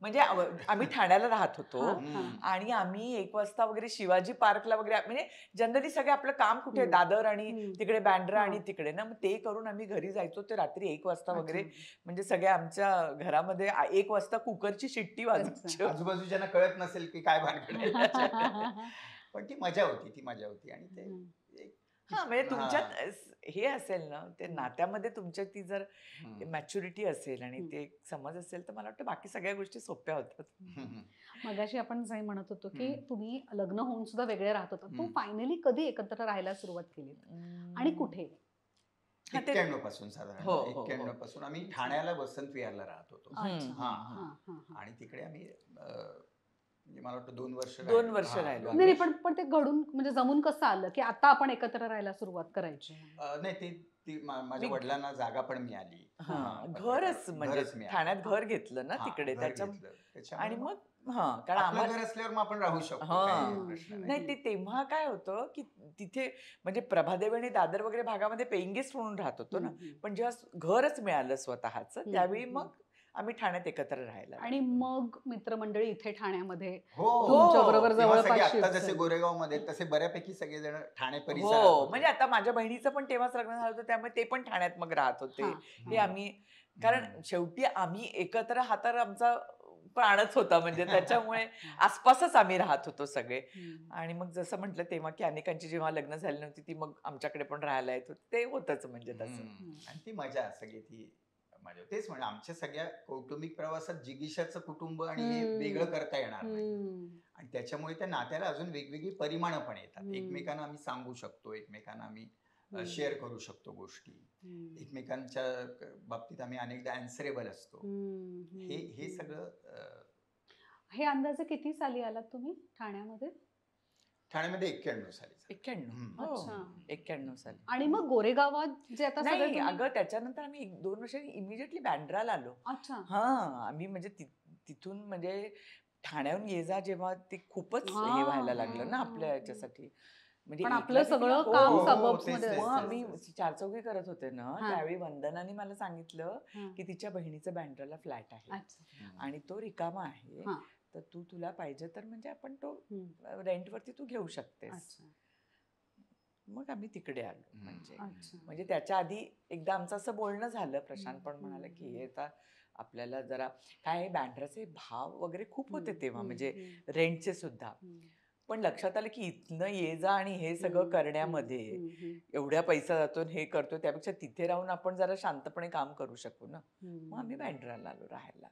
म्हणजे आम्ही ठाण्याला राहत होतो हम्म. आणि आम्ही 1 वाजता वगैरे शिवाजी पार्कला वगैरे म्हणजे जनरली सगळे आपलं काम कुठे दादर आणि तिकडे बँड्रा आणि तिकडे ना, मग ते करून आम्ही घरी जायचो ते रात्री 1 वाजता वगैरे. म्हणजे सगळ्या आमच्या घरामध्ये 1 वाजता कुकरची शिट्टी वाजायची. आजूबाजूच्यांना कळत नसेल की काय भानगड आहे. पण ती मजा होती आणि ते हा म्हणजे तुमच्यात हे असेल ना ते नात्यामध्ये तुमच्या ती जर मॅच्युरिटी असेल आणि ते समज असेल तर मला वाटतं बाकी सगळ्या गोष्टी सोप्या होतात. मगाशी आपण जे म्हणत होतो की तुम्ही लग्न होऊन सुद्धा वेगळे राहत होता, तो फायनली कधी एकत्र राहायला सुरुवात केली आणि कुठे? 91 पासून साधारण हो, 91 पासून आम्ही ठाण्याला वसंत विहारला राहत होतो. आणि तिकडे आम्ही म्हणजे मला वाटतं 2 वर्ष 2 वर्ष राहिलो. नाही पण ते घडून म्हणजे जमून कसं आलं की आता आपण एकत्र राहायला सुरुवात करायची? नाही ती माझ्या वडिलांना जागा पण मिळाली. घरच म्हणजे ठाण्यात घर घेतलं ना तिकडे आणि मग कारण आपलं घर असल्यावर मग आपण राहू शकतो. नाही ते तेव्हा काय होतं की तिथे म्हणजे प्रभादेवी आणि दादर वगैरे भागामध्ये पेइंग गेस्ट म्हणून राहत होतो ना, पण जेव्हा घरच मिळालं स्वतःच त्यावेळी मग आम्ही ठाण्यात एकत्र राहायला. आणि मग मित्रमंडळी इथे ठाण्यामध्ये बरोबर जवळपास आता जसे गोरेगाव मध्ये तसे बऱ्यापैकी सगळेजण ठाणे परिसरात. म्हणजे आता माझ्या बहिणीचं पण तेव्हाच लग्न झालं होतं त्यामुळे ते पण ठाण्यात मग राहत होते. हे आम्ही कारण शेवटी आम्ही एकत्र हा तर आमचा प्राणच होता म्हणजे त्याच्यामुळे आसपासच आम्ही राहत होतो सगळे. आणि मग जसं म्हटलं तेव्हा की अनेकांची जेव्हा लग्न झाली नव्हती ती मग आमच्याकडे पण राहायला येत होती, ते होतच म्हणजे तसं. आणि ती मजा सगळी ती मजा. तेच म्हणजे आमच्या सगळ्या कौटुंबिक प्रवासात जिगीषाचं कुटुंब आणि हे वेगळं करता येणार नाही आणि त्याच्यामुळे त्या नात्याला अजून वेगवेगळी परिमाणं पण येतात. एकमेकांना आम्ही सांगू शकतो, एकमेकांना आम्ही शेअर करू शकतो गोष्टी, एकमेकांच्या बाबतीत आम्ही अनेकदा अँसरेबल असतो. हे सगळं. हे अंदाजे किती साली आलात तुम्ही ठाण्यामध्ये? ठाण्यामध्ये 91 साली. 91 साली. आणि मग गोरेगावात जे आता नाही अगं त्याच्यानंतर आम्ही 1-2 वर्षांनी इमिजिएटली बँड्राला आलो. आम्ही म्हणजे तिथून म्हणजे ठाण्याहून ये जा जेव्हा ते खूपच हे व्हायला लागलं ना आपल्या याच्यासाठी. म्हणजे आपलं सगळं काम सबब्समध्ये आम्ही चारचौघी करत होते ना त्यावेळी वंदनाने मला सांगितलं की तिच्या बहिणीचं बँड्राला फ्लॅट आहे आणि तो रिकामा आहे, तर तुला पाहिजे तर म्हणजे आपण तो रेंटवरती तू घेऊ शकतेस. मग आम्ही तिकडे आलो. म्हणजे त्याच्या आधी एकदा आमचं असं बोलणं झालं, प्रशांत पण म्हणाला की हे आता आपल्याला जरा काय बँड्राचे भाव वगैरे खूप होते तेव्हा म्हणजे रेंटचे सुद्धा. पण लक्षात आलं की इथनं ये जा आणि हे सगळं करण्यामध्ये एवढ्या पैसा जातो हे करतो त्यापेक्षा तिथे राहून आपण जरा शांतपणे काम करू शकू ना. मग आम्ही बँड्राला आलो राहायला.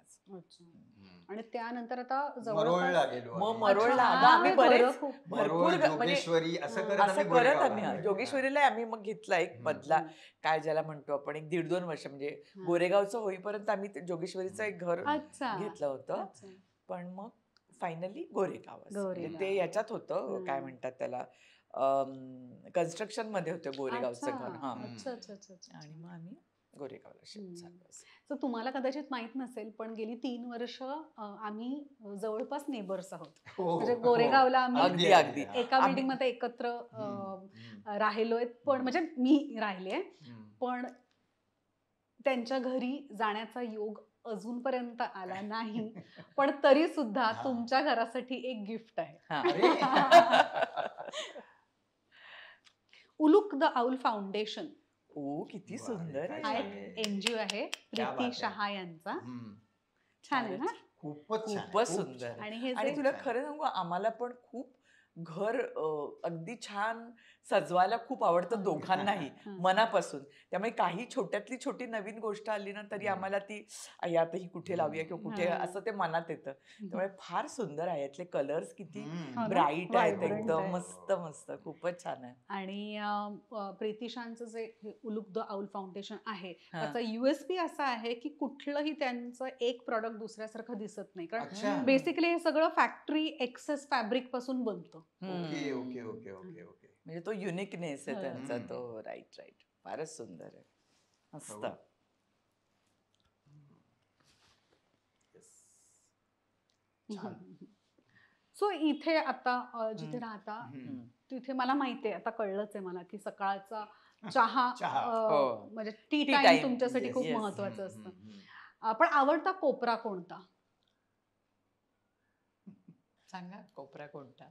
आणि त्यानंतर आता मरोळला गेलो. मग मरोळला आम्ही भरपूर जोगेश्वरी असं करत आम्ही जोगेश्वरीला आम्ही मग घेतला एक मधला काय ज्याला म्हणतो आपण 1-1.5-2 वर्ष म्हणजे गोरेगावचं होईपर्यंत आम्ही जोगेश्वरीचं एक घर घेतलं होतं. पण मग फायनली गोरेगाव ते याच्यात होतं काय म्हणतात त्याला कन्स्ट्रक्शन मध्ये होतं गोरेगावचं घर. आणि मग आम्ही गोरेगावला शिफ्ट झालो. तर तुम्हाला कदाचित माहित नसेल पण गेली 3 वर्ष आम्ही जवळपास नेबर्स आहोत. म्हणजे गोरेगावला आम्ही अगदी एका बिल्डिंग मध्ये एकत्र राहिलोय. पण म्हणजे मी राहिले पण त्यांच्या घरी जाण्याचा योग अजूनपर्यंत आला नाही. पण तरी सुद्धा तुमच्या घरासाठी एक गिफ्ट आहे. Uluk the owl foundation. किती सुंदर एनजीओ आहे प्रीती शहा यांचा. छान आहे ना? खूपच सुंदर. आणि तुला खरं सांगू आम्हाला पण खूप घर अगदी छान सजवायला खूप आवडतं दोघांनाही मनापासून. त्यामुळे काही छोट्यातली छोटी नवीन गोष्ट आली ना तरी आम्हाला ती आता ही कुठे लावूया किंवा कुठे असं ते मनात येतं. त्यामुळे फार सुंदर आहे. यातले कलर्स किती ब्राईट आहेत एकदम मस्त मस्त खूपच छान आहे. आणि प्रीतिशांचं जे उलुक द आउल फाउंडेशन आहे त्याचा USP असा आहे की कुठलंही त्यांचं एक प्रॉडक्ट दुसऱ्यासारखं दिसत नाही. कारण बेसिकली हे सगळं फॅक्टरी एक्सेस फॅब्रिक पासून बनतं. ओके. म्हणजे तो युनिकनेस आहे हो. त्यांचा हम्म. तो. राईट राईट, फारच सुंदर आहे, मस्त. हो. Yes. छान. सो इथे आता जिथे हम्म. राहता हम्म. तिथे मला माहितीये, आता कळलंच आहे मला की सकाळचा चहा चहा. हो. म्हणजे टी Tea टाइम time. तुमच्यासाठी Yes. खूप Yes. महत्वाचं हम्म, असतं. हम्म, हम्म. पण आवडता कोपरा कोणता? सांगा कोपरा कोणता?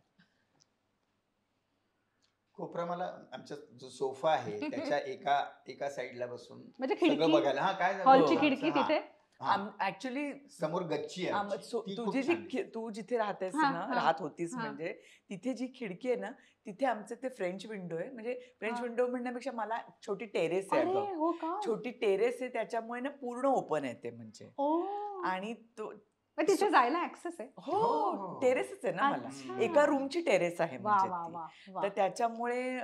कोपरा मला आमचा जो सोफा आहे त्याच्या एका साईडला बसून म्हणजे सगळं खिडकी, बघायला. हा काय झालं हॉलची आमचं, खिडकी हा, तिथे? हा. ऍक्च्युली समोर गच्ची आहे आमची. ती खूप तुझी छान दिसते. तू जिथे राहतेस हा, ना, हा, राहत होतीस हा. म्हणजे तिथे जी खिडकी आहे ना, तिथे आमचं ते फ्रेंच विंडो आहे. म्हणजे फ्रेंच हा. विंडो म्हणण्यापेक्षा मला छोटी टेरेस आहे अरे अगं. हो का? छोटी टेरेस आहे, त्याच्यामुळे ना पूर्ण ओपन येते म्हणजे. ओ, आणि तो मग तिथे जायला ऍक्सेस आहे? हो, हो, हो, हो. टेरेसच आहे ना मला. अच्छा. एका रूमची टेरेस आहे वा म्हणजे वा ती. वा वा. तर त्याच्यामुळे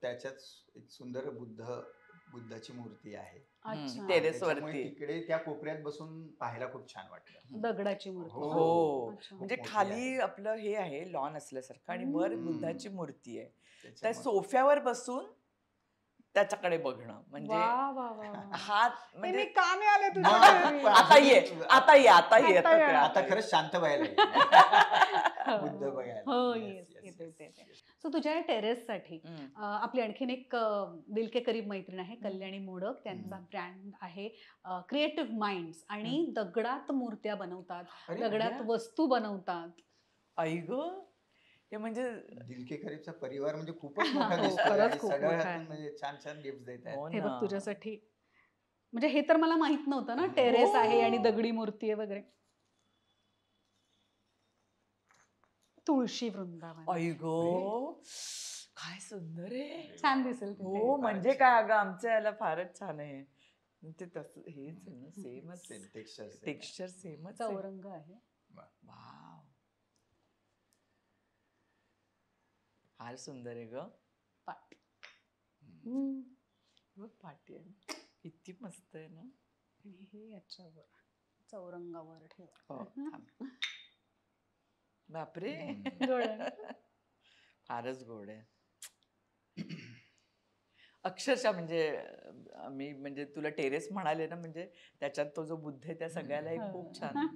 त्याच्याच एक सुंदर बुद्धाची मूर्ती आहे. अच्छा. टेरेस त्याच्यामुळे वरती. तिकडे त्या कोपऱ्यात बसून पाहायला खूप छान वाटतं. दगडाची मूर्ती हो. का? हो, अच्छा. म्हणजे मोठी खाली आहे. आपलं हे आहे लॉन असल्यासारखं आणि वर हम्म. बुद्धाची मूर्ती आहे. त्या त्याच्यामुळे सोफ्यावर बसून त्याच्याकडे बघणं म्हणजे वा वा वा वा. हात ए, म्हणजे मी का नाही आले मग तुझ्या घरी? पण आता ये, आता ये, आता ये, आता आता ये. ते आता आता ये. खरंच शांत व्हायला लागेल. बुद्ध हो, बघायला. हो, Yes, येस yes, येते yes, येते. yes. सो तुझ्या या टेरेससाठी हम्म. आपली आणखीन एक दिल के करीब मैत्रीण आहे, कल्याणी मोडक. त्यांचा ब्रँड आहे क्रिएटिव्ह माइंड्स, आणि दगडात मूर्त्या बनवतात, अरे, दगडात अय्या. वस्तू बनवतात. आई ग, ते म्हणजे दिल के करीबचा परिवार म्हणजे खूपच मोठा हो, दिसतोय खरंच आणि खूप सगळ्या मोठा हातून आहे. म्हणजे छान छान गिफ्ट देत आहेत. हो हे बघ ना. तुझ्यासाठी, म्हणजे हे तर मला माहित नव्हतं ना, हो. टेरेस आहे आणि दगडी मूर्ती आहे वगैरे. तुळशी वृंदावन. आई ग, अरे. काय सुंदर आहे. छान दिसेल तिथे. हो, म्हणजे फारच काय छान. अगं, आमच्या याला फारच छान आहे. ते तसं हेच आहे ना, सेमच. Same texture, same. टेक्स्चर सेमच आहे. चौरंग आहे. वाव, फार सुंदर आहे ग. पाट. हम्म. बघ पाटी आहे, किती मस्त आहे ना. आणि हे याच्यावर चौरंगावर ठेव. हो, थांब. बापरे. गोड आहे. फारच गोड आहे. अक्षरशः म्हणजे मी म्हणजे तुला टेरेस म्हणाले ना, म्हणजे त्याच्यात तो जो बुद्ध आहे त्या सगळ्यालाही खूप छान.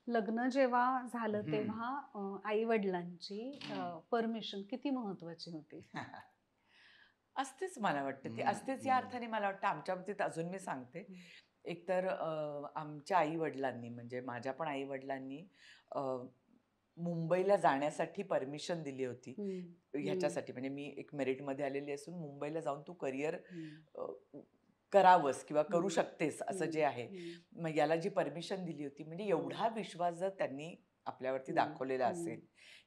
लग्न जेव्हा झालं हम्म. तेव्हा आई वडिलांची परमिशन किती महत्वाची होती? असतेच, मला वाटतं ती हम्म, असतेच. या हम्म. अर्थाने मला वाटतं आमच्या बाबतीत अजून मी सांगते, एकतर आमच्या आई वडिलांनी म्हणजे माझ्या पण आई वडिलांनी मुंबईला जाण्यासाठी परमिशन दिली होती. ह्याच्यासाठी म्हणजे मी एक मेरिटमध्ये आलेली असून मुंबईला जाऊन तू करिअर करावंस किंवा करू शकतेस असं जे आहे, मग याला जी परमिशन दिली होती, म्हणजे एवढा विश्वास जर त्यांनी आपल्यावरती दाखवलेला असेल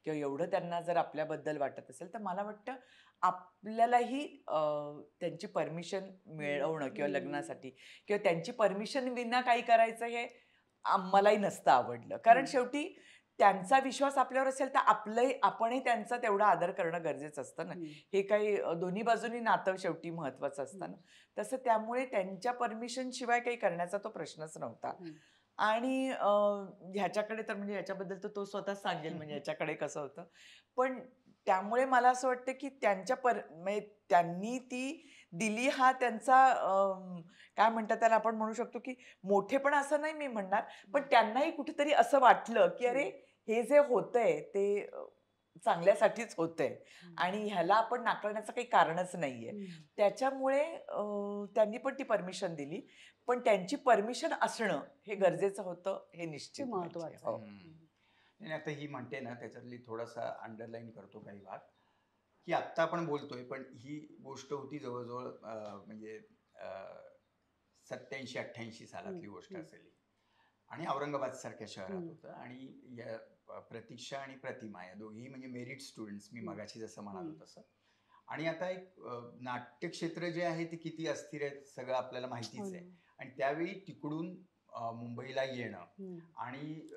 किंवा एवढं त्यांना जर आपल्याबद्दल वाटत असेल, तर मला वाटतं आपल्यालाही त्यांची परमिशन मिळवणं किंवा लग्नासाठी किंवा त्यांची परमिशन विना काही करायचं हे आम्हालाही नसतं आवडलं. कारण शेवटी त्यांचा विश्वास आपल्यावर असेल तर आपणही त्यांचा तेवढा आदर करणं गरजेचं असतं ना. हे काही दोन्ही बाजूनी नातं शेवटी महत्वाचं असतं ना. तसं त्यामुळे त्यांच्या परमिशन शिवाय काही करण्याचा तो प्रश्नच नव्हता. आणि ह्याच्याकडे तर म्हणजे ह्याच्याबद्दल तर तो स्वतः सांगेल म्हणजे ह्याच्याकडे कसं होतं. पण त्यामुळे मला असं वाटतं की म्हणजे त्यांनी ती दिली हा त्यांचा काय म्हणतात त्याला आपण म्हणू शकतो की मोठेपण असं नाही मी म्हणणार, पण त्यांनाही कुठेतरी असं वाटलं की अरे हे जे होतंय ते चांगल्यासाठीच होतंय आणि ह्याला आपण नाकारण्याचं काही कारणच नाहीये. त्याच्यामुळे त्यांनी पण ती परमिशन दिली, पण त्यांची परमिशन असणं हे गरजेचं होतं हे निश्चित महत्वाचं. हो. आणि आता ही म्हणते ना, त्याच्यातली थोडासा अंडरलाईन करतो काही भाग, की आत्ता आपण बोलतोय पण ही गोष्ट होती जवळजवळ म्हणजे 87-88 सालातली गोष्ट असेल ही. आणि औरंगाबाद सारख्या शहरात होतं. आणि या प्रतीक्षा आणि प्रतिमा या दोघी म्हणजे मेरिट स्टुडंट्स, मी मगाशी जसं म्हणालो तसं. आणि आता एक नाट्यक्षेत्र जे आहे ते किती अस्थिर आहे सगळं आपल्याला माहितीच आहे. आणि त्यावेळी तिकडून मुंबईला येणं आणि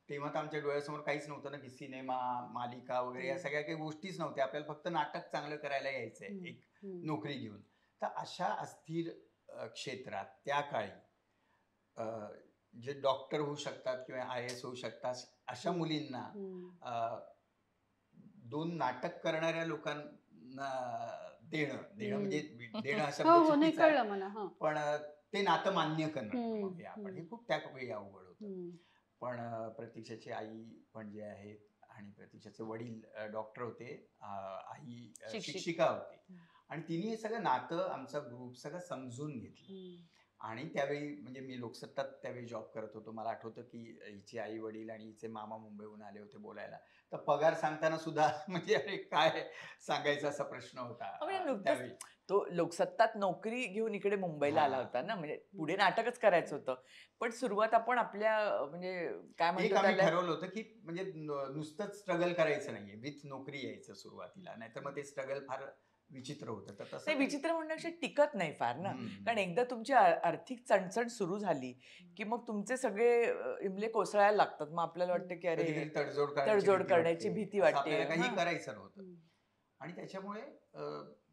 तेव्हा तर आमच्या डोळ्यासमोर काहीच नव्हतं ना, की सिनेमा, मालिका वगैरे या सगळ्या काही गोष्टीच नव्हत्या. आपल्याला फक्त नाटक चांगलं करायला यायचंय एक नोकरी घेऊन. तर अशा अस्थिर क्षेत्रात त्या काळी जे डॉक्टर होऊ शकतात किंवा IAS होऊ शकतात अशा मुलींना अ, 2 नाटक करणाऱ्या लोकांना देणं देणं म्हणजे देणं हा हो शब्द हो नाही चुकीचा आहे. कळलं मला. हा. पण ते नातं मान्य करणं हम्म, मग आपण हे हम्म, खूप त्यावेळी अवघड होतं. हम्म, पण प्रतीक्षाची आई पण जे आहेत आणि प्रतीक्षाचे वडील डॉक्टर होते, आई शिक्षिका होती. हम्म. आणि तिने हे सगळं नातं आमचा ग्रुप सगळं समजून घेतलं. आणि त्यावेळी म्हणजे मी लोकसत्तात त्यावेळी जॉब करत होतो. मला आठवतं की हिचे आई वडील आणि हिचे मामा मुंबईहून आले होते बोलायला. तर पगार सांगताना सुद्धा म्हणजे अरे काय सांगायचा असा प्रश्न होता म्हणजे नुकतंच त्यावेळी. तो लोकसत्तात नोकरी घेऊन इकडे मुंबईला आला हा. होता ना, म्हणजे पुढे नाटकच करायचं होतं. पण सुरुवात आपण आपल्या म्हणजे काय एक म्हणतो आम्ही त्याला, ठरवलं होतं की म्हणजे नुसतंच स्ट्रगल करायचं नाहीये, विथ नोकरी यायचं सुरुवातीला, नाहीतर मग ते स्ट्रगल फार विचित्र होतं. तर तसं नाही काही- विचित्र म्हणण्यापेक्षा टिकत नाही फार ना. हम्म. कारण एकदा तुमची आर्थिक चणचण सुरू झाली की मग तुमचे सगळे इमले कोसळायला लागतात. मग आपल्याला वाटतं की कधी अरे कधी तडजोड तडजोड भीती करण्याची वाटते. भीती असं वाटते. आपल्याला काही हां. करायचं नव्हतं. आणि त्याच्यामुळे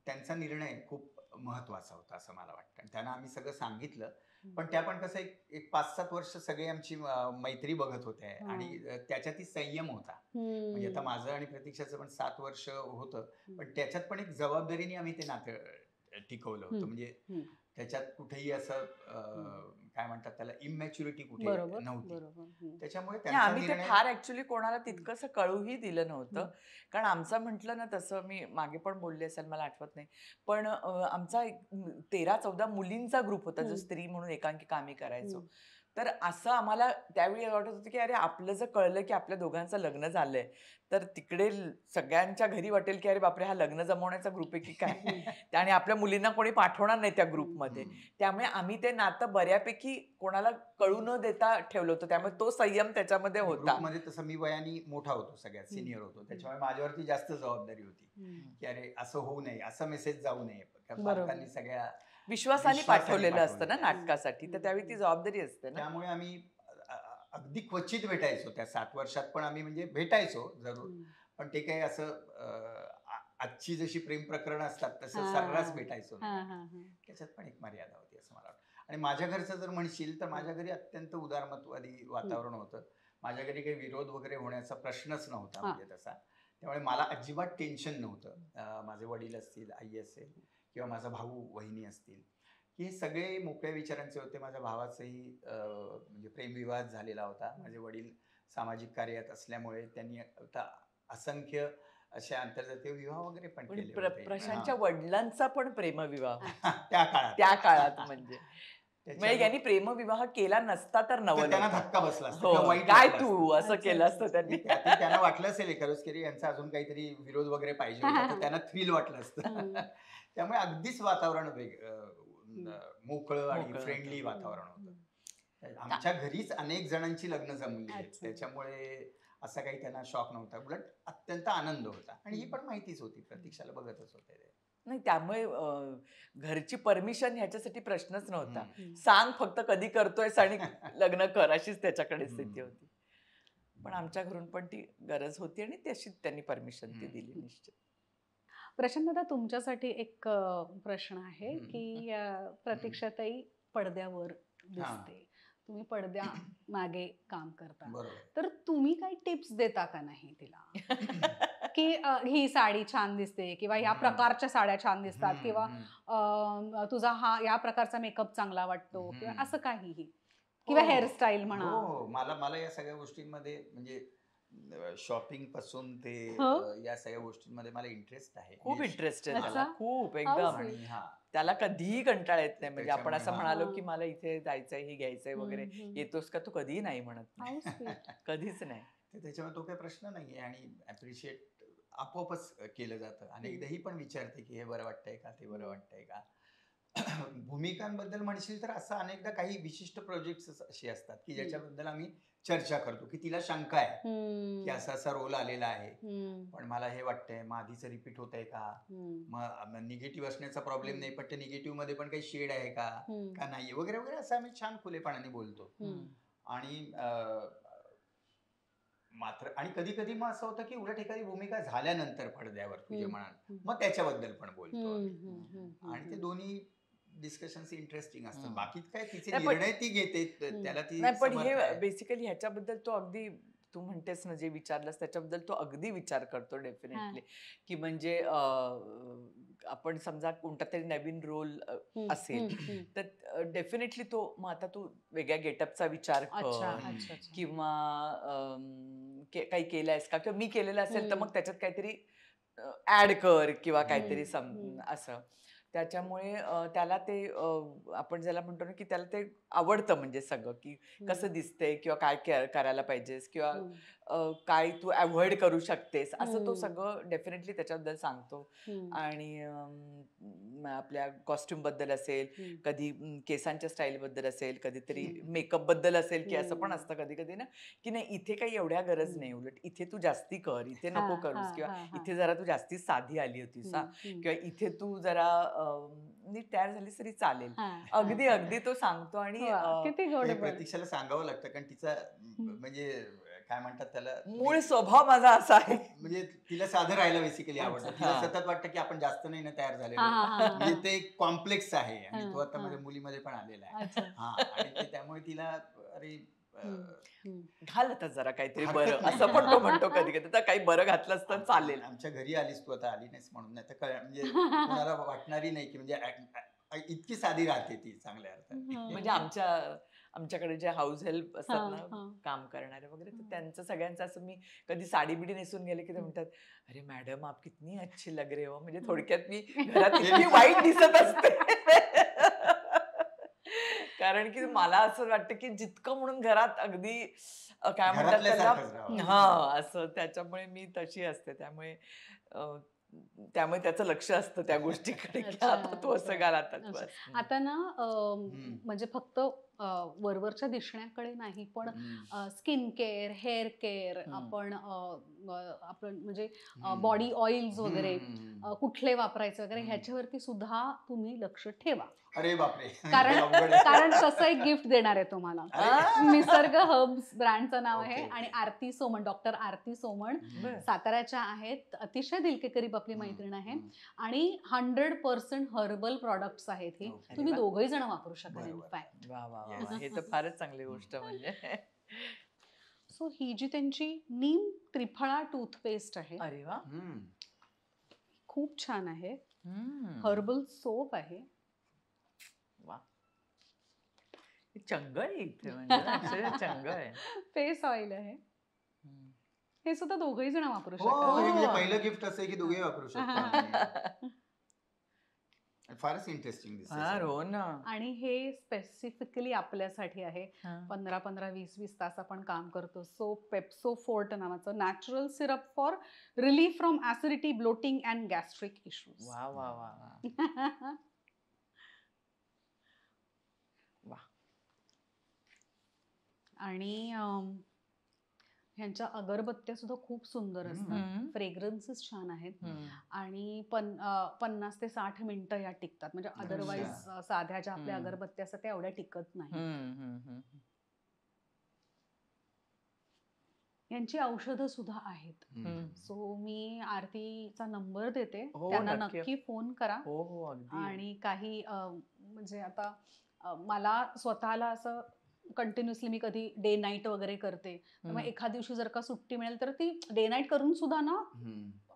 त्यांचा निर्णय खूप महत्वाचा होता असं मला वाटतं. आणि त्यांना आम्ही सगळं सांगितलं. पण त्या पण कसं एक 5-7 वर्ष सगळे आमची मैत्री बघत होते आणि त्याच्यातही संयम होता. म्हणजे आता माझं आणि प्रतीक्षाचं पण 7 वर्ष होतं. पण त्याच्यात पण एक जबाबदारीने आम्ही ते नातं टिकवलं होतं. म्हणजे त्याच्यात कुठेही असं काय म्हणतात त्याला इमॅच्युरिटी कुठे बरोबर नव्हती. बरोबर. त्याच्यामुळे नाही, त्यांचा आम्ही ते निर्णय फार ऍक्च्युली कोणाला तितकंसं कळूही दिलं नव्हतं. कारण आमचं म्हटलं ना, तसं मी मागे पण बोलले असेल, मला आठवत नाही. पण आमचा 13-14 मुलींचा ग्रुप होता, जो स्त्री म्हणून एकांकिका आम्ही करायचो. तर असं आम्हाला त्यावेळी वाटत होतं की अरे आपलं जर कळलं की आपल्या दोघांचं लग्न झालंय, तर तिकडे सगळ्यांच्या घरी वाटेल की अरे बापरे, हा लग्न जमवण्याचा ग्रुप आहे की काय. आणि आपल्या मुलींना कोणी पाठवणार नाही त्या ग्रुपमध्ये. त्यामुळे आम्ही ते नातं बऱ्यापैकी कोणाला कळू न देता ठेवलं होतं. त्यामुळे तो संयम त्याच्यामध्ये होता. ग्रुपमध्ये तसं मी वयाने मोठा होतो, सगळ्यात सिनियर होतो. त्याच्यामुळे माझ्यावरती जास्त जबाबदारी होती की अरे असं होऊ नये, असं मेसेज जाऊ नये. पालकांनी सगळ्या विश्वासाने पाठवलेलं असतं ना नाटकासाठी, तर त्यावेळी ती जबाबदारी असते ना. त्यामुळे आम्ही अगदी क्वचित भेटायचो त्या 7 वर्षात. पण आम्ही म्हणजे भेटायचो जरूर. पण ते काही असं आजची जशी प्रेम प्रकरण असतात तसं सर्रास भेटायचो नाही. त्याच्यात पण एक मर्यादा होती असं मला वाटतं. आणि माझ्या घरचं जर म्हणशील तर माझ्या घरी अत्यंत उदारमतवादी वातावरण होतं. माझ्या घरी काही विरोध वगैरे होण्याचा प्रश्नच नव्हता म्हणजे तसा. त्यामुळे मला अजिबात टेन्शन नव्हतं. माझे वडील असतील, आई असेल किंवा माझा भाऊ वहिनी असतील, हे सगळे मोकळ्या विचारांचे होते. माझ्या भावाचाही म्हणजे प्रेमविवाह झालेला होता. माझे वडील सामाजिक कार्यात असल्यामुळे त्यांनी आता असंख्य असे आंतरजातीय विवाह वगैरे पण केले होते. प्रशांतच्या वडिलांचा पण प्रेमविवाह त्या काळात त्या काळात म्हणजे त्याच्यामुळे यांनी प्रेमविवाह केला नसता तर तर नवल त्यांना होतं. धक्का बसला असता हो, किंवा वाईट काय वाटलं तू असतं. असं केलं असतं त्यांनी. त्यांना वाटलं असेल एखादं की यांचा अजून काहीतरी विरोध वगैरे पाहिजे होता, तर त्यांना थ्रिल वाटलं असतं. त्यामुळे अगदीच वातावरण मोकळं आणि मोकळं फ्रेंडली होतं. वातावरण होतं. आमच्या घरीच अनेक जणांची लग्न जमली आहेत. त्याच्यामुळे असा काही त्यांना शॉक नव्हता. उलट अत्यंत आनंद होता. आणि ही पण माहितीच होती, प्रतीक्षाला बघतच होते ते. नाही, त्यामुळे घरची परमिशन ह्याच्यासाठी प्रश्नच नव्हता. सांग फक्त कधी करतोयस आणि लग्न कर, अशीच त्याच्याकडे स्थिती होती. पण आमच्या घरून पण ती गरज होती आणि तशी त्यांनी परमिशन ती दिली निश्चित. प्रशांत दादा, तुमच्यासाठी एक प्रश्न आहे की प्रतीक्षाताई पडद्यावर दिसते, तुम्ही पडद्या मागे काम करता, बरोबर. तर तुम्ही काही टिप्स देता का नाही तिला की ही साडी छान दिसते किंवा ह्या प्रकारच्या साड्या छान दिसतात किंवा तुझा हा या प्रकारचा मेकअप चांगला वाटतो किंवा असं काहीही, किंवा हेअरस्टाईल म्हणा? हो, मला या सगळ्या गोष्टींमध्ये म्हणजे शॉपिंग पासून ते या सगळ्या गोष्टींमध्ये मला इंटरेस्ट आहे. खूप इंटरेस्ट आहे अच्छा. त्याला, खूप एकदम. आणि त्याला कधीही कंटाळा येत नाही. म्हणजे आपण असं त्याच्यामुळे म्हणालो की मला इथे जायचंय, हे घ्यायचंय वगैरे, येतोस का, तू कधीही नाही म्हणत नाही. कधीच नाही. त्याच्यामुळे तो काही प्रश्न नाहीये. आणि अप्रिशिएट आपोआपच केलं जातं. अनेकदाही पण विचारते की हे बरं वाटतंय का, ते बरं वाटतंय का. भूमिकांबद्दल म्हणशील तर असं अनेकदा काही विशिष्ट प्रोजेक्ट्स असे असतात की ज्याच्याबद्दल आम्ही चर्चा करतो की तिला शंका आहे की असा असा रोल आलेला आहे, पण मला हे वाटतंय मग आधीचं रिपीट होत आहे का, मग निगेटिव्ह असण्याचा प्रॉब्लेम नाही, पण ते निगेटिव्ह मध्ये पण काही शेड आहे का नाही वगैरे वगैरे, असं आम्ही छान खुलेपणाने बोलतो. आणि मात्र आणि कधी कधी मग असं होतं की उलट एखादी भूमिका झाल्यानंतर पडद्यावर तुझे म्हणाल, मग त्याच्याबद्दल पण बोलतो आम्ही. आणि ते दोन्ही डिस्कशन्स इंटरेस्टिंग असतात. हम्म. बाकी काय तिचे नाही, पण- निर्णय ती घेते, त्याला ती नाही, पण समर्थ हे आहे. बेसिकली ह्याच्याबद्दल तो अगदी तू म्हणतेस ना जे विचारलंस त्याच्याबद्दल तो अगदी विचार करतो डेफिनेटली, की म्हणजे आपण समजा कोणता तरी नवीन रोल असेल तर डेफिनेटली तो मग आता तू वेगळ्या गेटअपचा विचार अच्छा कर अच्छा अच्छा. किंवा काही केलंयस का, किंवा मी केलेलं असेल तर मग त्याच्यात काहीतरी ऍड कर किंवा काहीतरी असं. त्याच्यामुळे त्याला ते आपण ज्याला म्हणतो ना की त्याला ते आवडतं, म्हणजे सगळं की कसं दिसतंय किंवा काय करायला पाहिजेस किंवा काय तू अवॉइड करू शकतेस असं तो सगळं डेफिनेटली त्याच्याबद्दल सांगतो. आणि आपल्या कॉस्ट्युम बद्दल असेल, कधी केसांच्या स्टाईल बद्दल असेल, कधीतरी मेकअप बद्दल असेल, की असं पण असतं कधी कधी ना की नाही इथे काही एवढ्या गरज नाही, उलट इथे तू जास्ती कर, इथे नको करूस, किंवा इथे जरा तू जास्ती साधी आली होतीस किंवा इथे तू जरा नीट तयार झालीस तरी चालेल. अगदी अगदी तो सांगतो. आणि किती गोड हे पण. प्रतीक्षाला सांगावं लागतं, कारण तिचा म्हणजे काय म्हणतात त्याला, मूळ स्वभाव माझा असा आहे. म्हणजे तिला साधं राहायला बेसिकली आवडतं. तिला हा. सतत वाटतं की आपण जास्त नाही ना तयार झालेलो. म्हणजे ते एक कॉम्प्लेक्स आहे आणि तो आता माझ्या मुलीमध्ये पण आलेला आहे. हा, आणि ते त्यामुळे तिला अरे घाल आता जरा काहीतरी हरकत बरं, नाही. असं पण तो म्हणतो कधी कधी, तर काही बरं घातलंस तर चालेल. आमच्या घरी आलीस तू, आता आली नाहीस म्हणून, नाही तर म्हणजे कोणाला वाटणारी नाही की म्हणजे इतकी साधी राहते ती चांगल्या अर्थाने. म्हणजे आमच्याकडे जे हाऊस हेल्प असतात ना काम करणारे वगैरे, तर त्यांचं सगळ्यांचं असं, मी कधी साडी बिडी नेसून गेले की ते म्हणतात, अरे मॅडम आप कितनी अच्छी लग रहे हो. म्हणजे थोडक्यात मी घरात इतकी वाईट दिसत असते. कारण की मला असं वाटतं की जितकं म्हणून घरात अगदी काय म्हणतात त्याला, घरातल्यासारखंच राहावं. हा असं, त्याच्यामुळे मी तशी असते. त्यामुळे त्याचं लक्ष असतं त्या गोष्टीकडे की आता तू असं घाल आता तू अच्छा. असं. आता ना म्हणजे फक्त वरवरच्या दिसण्याकडे नाही, पण स्किन केअर, हेअर केअर, आपण म्हणजे बॉडी ऑइल्स वगैरे कुठले वापरायचे वगैरे ह्याच्यावरती सुद्धा तुम्ही लक्ष ठेवा. अरे बापरे. कारण तसं एक गिफ्ट देणार आहे तुम्हाला. निसर्ग हर्ब्स ब्रँडचं नाव आहे आणि आरती सोमण, डॉक्टर आरती सोमण साताऱ्याच्या आहेत. अतिशय दिलके करीब आपली मैत्रीण आहे आणि 100% हर्बल प्रॉडक्ट्स आहेत हे. तुम्ही दोघंही जण वापरू शकाल इनफॅक्ट. वा वा वा, हे तर फारच चांगली गोष्ट म्हणजे. सो ही जी त्यांची नीम त्रिफळा टूथपेस्ट आहे, अरे वा, खूप छान आहे. हर्बल सोप आहे. वा, चंगळ आहे इथे, म्हणजे चंगळ आहे. फेस ऑइल आहे. हे सुद्धा दोघंही जण वापरू हो, शकाल. हे म्हणजे पहिलं गिफ्ट असं आहे की दोघे वापरू शकतो. फारच इंटरेस्टिंग दिसतंय. हो ना. आणि हे स्पेसिफिकली आपल्यासाठी आहे. 15-15, 20-20 तास आपण काम करतो. सो पेप्सो फोर्ट नावाचं natural syrup for relief from acidity, bloating and gastric issues. वा वा वा वा वा. आणि ह्यांच्या अगरबत्त्या सुद्धा खूप सुंदर असतात. फ्रेग्रन्सेस छान आहेत आणि 50 ते 60 मिनिटं या टिकतात. म्हणजे अदरवाईज साध्या ज्या आपल्या अगरबत्त्या असतात त्या एवढ्या टिकत नाही. यांची औषधं सुद्धा आहेत. सो मी आरतीचा नंबर देते, त्यांना नक्की फोन करा. आणि काही म्हणजे आता मला स्वतःला असं कंटिन्युअसली मी कधी डे नाईट वगैरे करते, मग एखाद दिवशी जर का सुट्टी मिळेल तर ती डे नाईट करून सुद्धा ना